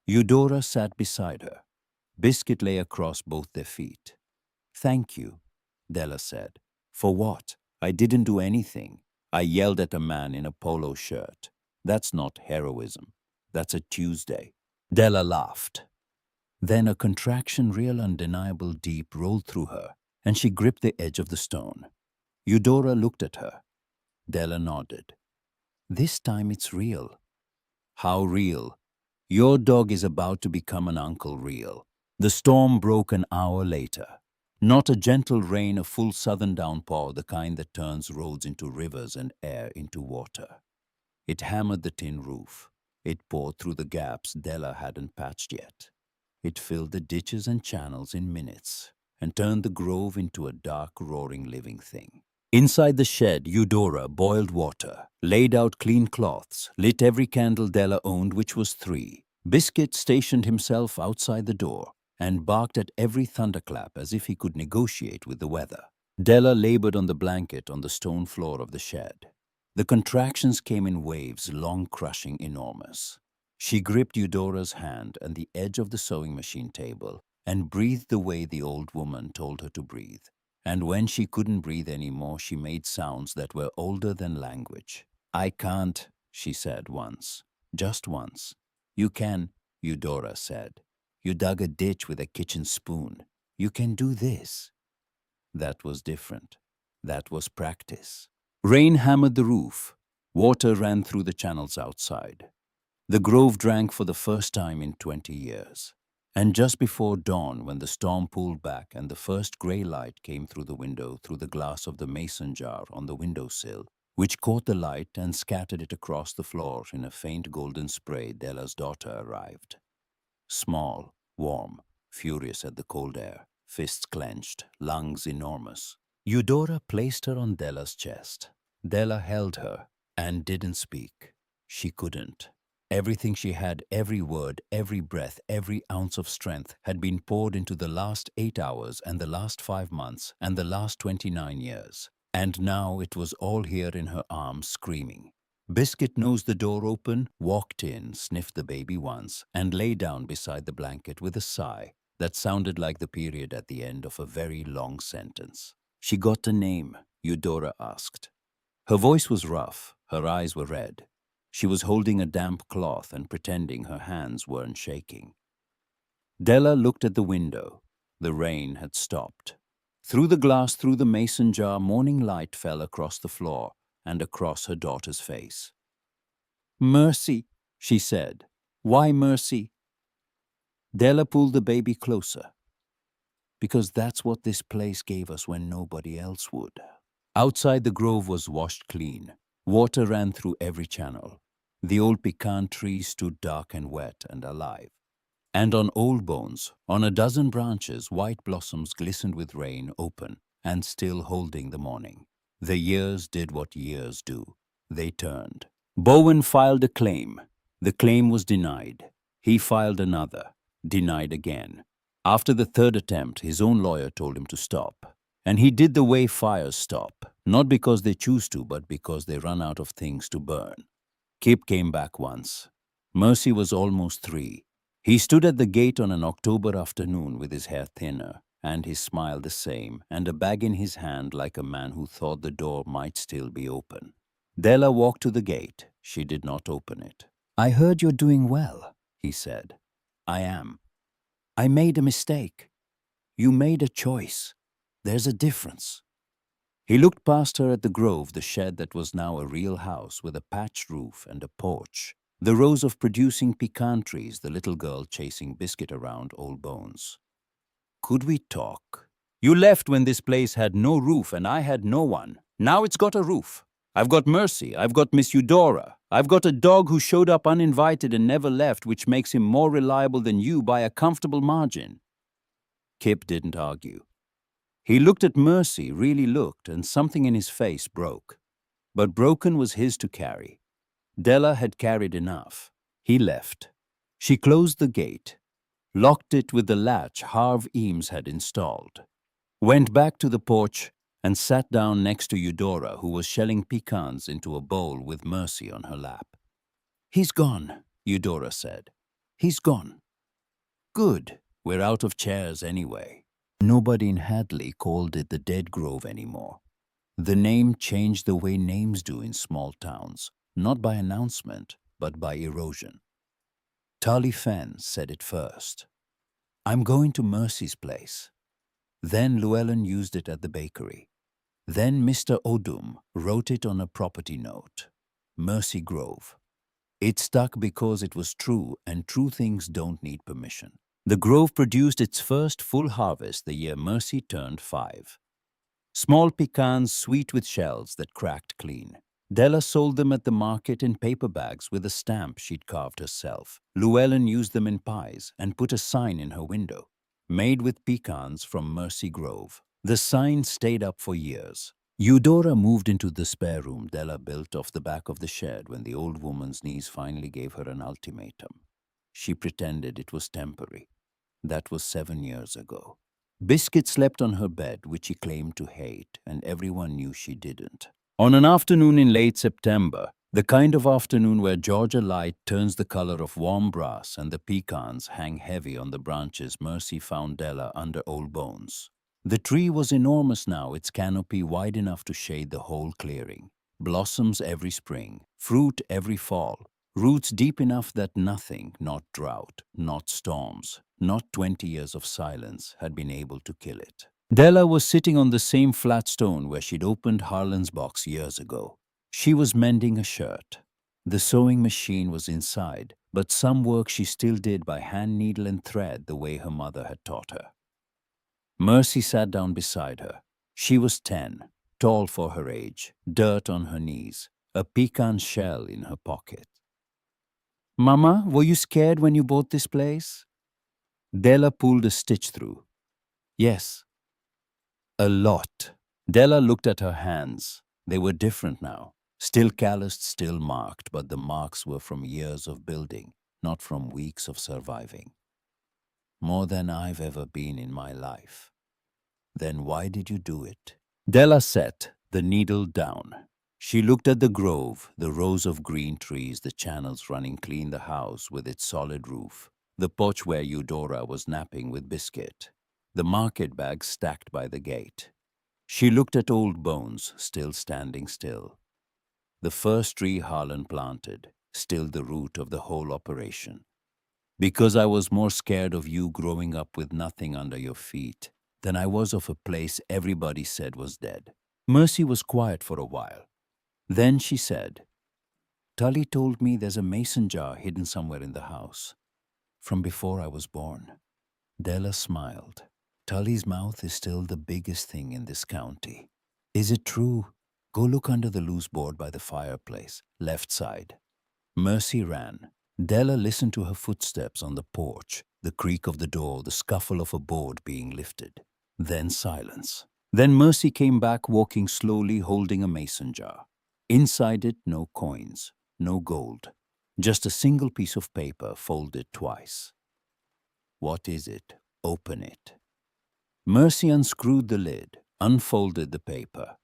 Eudora sat beside her. Biscuit lay across both their feet. "Thank you," Della said. "For what? I didn't do anything. I yelled at a man in a polo shirt. That's not heroism. That's a Tuesday." Della laughed. Then a contraction real undeniable deep rolled through her, and she gripped the edge of the stone. Eudora looked at her. Della nodded. "This time it's real." "How real?" "Your dog is about to become an uncle real." The storm broke an hour later. Not a gentle rain, a full southern downpour, the kind that turns roads into rivers and air into water. It hammered the tin roof. It poured through the gaps Della hadn't patched yet. It filled the ditches and channels in minutes and turned the grove into a dark, roaring living thing. Inside the shed, Eudora boiled water, laid out clean cloths, lit every candle Della owned, which was 3. Biscuit stationed himself outside the door and barked at every thunderclap as if he could negotiate with the weather. Della labored on the blanket on the stone floor of the shed. The contractions came in waves, long, crushing, enormous. She gripped Eudora's hand and the edge of the sewing machine table and breathed the way the old woman told her to breathe. And when she couldn't breathe anymore, she made sounds that were older than language. "I can't," she said once. Just once. "You can," Eudora said. "You dug a ditch with a kitchen spoon. You can do this." That was different. That was practice. Rain hammered the roof. Water ran through the channels outside. The grove drank for the first time in 20 years. And just before dawn, when the storm pulled back and the first gray light came through the window, through the glass of the mason jar on the windowsill, which caught the light and scattered it across the floor in a faint golden spray, Della's daughter arrived. Small, warm, furious at the cold air, fists clenched, lungs enormous. Eudora placed her on Della's chest. Della held her and didn't speak. She couldn't. Everything she had, every word, every breath, every ounce of strength had been poured into the last 8 hours and the last 5 months and the last 29 years. And now it was all here in her arms, screaming. Biscuit nosed the door open, walked in, sniffed the baby once, and lay down beside the blanket with a sigh that sounded like the period at the end of a very long sentence. "She got a name?" Eudora asked. Her voice was rough, her eyes were red. She was holding a damp cloth and pretending her hands weren't shaking. Della looked at the window. The rain had stopped. Through the glass, through the mason jar, morning light fell across the floor and across her daughter's face. "Mercy," she said. "Why mercy?" Della pulled the baby closer. "Because that's what this place gave us when nobody else would." Outside, the grove was washed clean. Water ran through every channel. The old pecan tree stood dark and wet and alive. And on old bones, on a dozen branches, white blossoms glistened with rain, open and still holding the morning. The years did what years do. They turned. Bowen filed a claim. The claim was denied. He filed another. Denied again. After the third attempt, his own lawyer told him to stop. And he did the way fires stop, not because they choose to, but because they run out of things to burn. Kip came back once. Mercy was almost 3. He stood at the gate on an October afternoon with his hair thinner and his smile the same and a bag in his hand, like a man who thought the door might still be open. Della walked to the gate. She did not open it. "I heard you're doing well," he said. "I am." I made a mistake. You made a choice. There's a difference." He looked past her at the grove, the shed that was now a real house with a patched roof and a porch, the rows of producing pecan trees, the little girl chasing Biscuit around Old Bones. "Could we talk? You left when this place had no roof and I had no one. Now it's got a roof. I've got Mercy, I've got Miss Eudora, I've got a dog who showed up uninvited and never left, which makes him more reliable than you by a comfortable margin." Kip didn't argue. He looked at Mercy, really looked, and something in his face broke. But broken was his to carry. Della had carried enough. He left. She closed the gate, locked it with the latch Harv Eames had installed, went back to the porch, and sat down next to Eudora, who was shelling pecans into a bowl with Mercy on her lap. "He's gone," Eudora said. "He's gone." "Good. We're out of chairs anyway." Nobody in Hadley called it the Dead Grove anymore. The name changed the way names do in small towns, not by announcement, but by erosion. Tully Fenn said it first. "I'm going to Mercy's place." Then Llewellyn used it at the bakery. Then Mr. Odum wrote it on a property note. Mercy Grove. It stuck because it was true, and true things don't need permission. The grove produced its first full harvest the year Mercy turned 5. Small pecans sweet with shells that cracked clean. Della sold them at the market in paper bags with a stamp she'd carved herself. Llewellyn used them in pies and put a sign in her window. "Made with pecans from Mercy Grove." The sign stayed up for years. Eudora moved into the spare room Della built off the back of the shed when the old woman's niece finally gave her an ultimatum. She pretended it was temporary. That was 7 years ago. Biscuit slept on her bed, which she claimed to hate, and everyone knew she didn't. On an afternoon in late September, the kind of afternoon where Georgia light turns the color of warm brass and the pecans hang heavy on the branches, Mercy found Della under Old Bones. The tree was enormous now, its canopy wide enough to shade the whole clearing. Blossoms every spring, fruit every fall, roots deep enough that nothing, not drought, not storms, not 20 years of silence, had been able to kill it. Della was sitting on the same flat stone where she'd opened Harlan's box years ago. She was mending a shirt. The sewing machine was inside, but some work she still did by hand needle and thread the way her mother had taught her. Mercy sat down beside her. She was 10, tall for her age, dirt on her knees, a pecan shell in her pocket. "Mama, were you scared when you bought this place?" Della pulled a stitch through. "Yes." "A lot." Della looked at her hands. They were different now. Still calloused, still marked, but the marks were from years of building, not from weeks of surviving. "More than I've ever been in my life." "Then why did you do it?" Della set the needle down. She looked at the grove, the rows of green trees, the channels running clean, the house with its solid roof, the porch where Eudora was napping with Biscuit, the market bags stacked by the gate. She looked at Old Bones, still standing still. The first tree Harlan planted, still the root of the whole operation. "Because I was more scared of you growing up with nothing under your feet than I was of a place everybody said was dead." Mercy was quiet for a while. Then she said, "Tully told me there's a mason jar hidden somewhere in the house, from before I was born." Della smiled. "Tully's mouth is still the biggest thing in this county." "Is it true? Go look under the loose board by the fireplace, left side." Mercy ran. Della listened to her footsteps on the porch, the creak of the door, the scuffle of a board being lifted. Then silence. Then Mercy came back, walking slowly, holding a mason jar. Inside it, no coins, no gold, just a single piece of paper folded twice. "What is it? Open it." Mercy unscrewed the lid, unfolded the paper.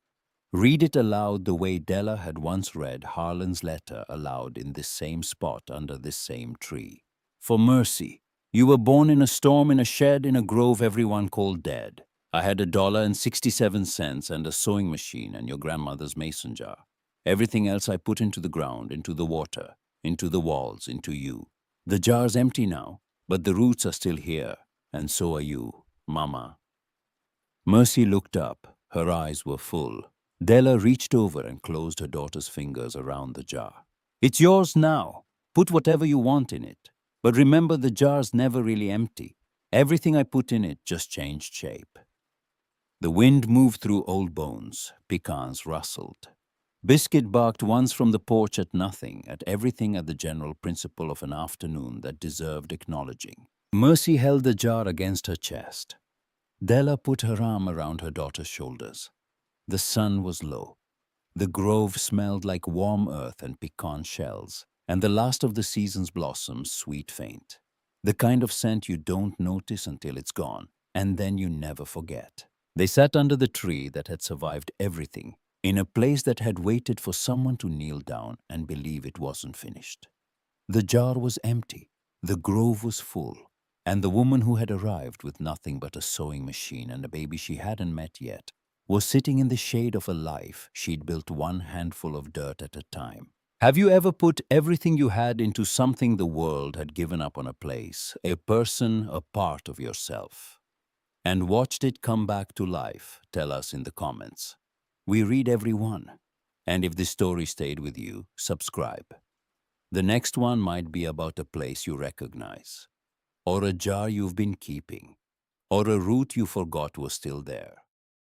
"Read it aloud the way Della had once read Harlan's letter aloud in this same spot under this same tree. For Mercy, you were born in a storm in a shed in a grove everyone called dead. I had $1.67 and a sewing machine and your grandmother's mason jar. Everything else I put into the ground, into the water, into the walls, into you. The jar's empty now, but the roots are still here, And so are you, Mama. Mercy looked up. Her eyes were full. Della reached over and closed her daughter's fingers around the jar. It's yours now. Put whatever you want in it. But remember, the jar's never really empty. Everything I put in it just changed shape. The wind moved through old bones. Pecans rustled. Biscuit barked once from the porch at nothing, at everything, at the general principle of an afternoon that deserved acknowledging. Mercy held the jar against her chest. Della put her arm around her daughter's shoulders. The sun was low. The grove smelled like warm earth and pecan shells, and the last of the season's blossoms sweet faint. The kind of scent you don't notice until it's gone, and then you never forget. They sat under the tree that had survived everything, in a place that had waited for someone to kneel down and believe it wasn't finished. The jar was empty, the grove was full, and the woman who had arrived with nothing but a sewing machine and a baby she hadn't met yet was sitting in the shade of a life she'd built one handful of dirt at a time. Have you ever put everything you had into something the world had given up on, a place, a person, a part of yourself, and watched it come back to life? Tell us in the comments. We read every one. And if this story stayed with you, subscribe. The next one might be about a place you recognize, or a jar you've been keeping, or a root you forgot was still there.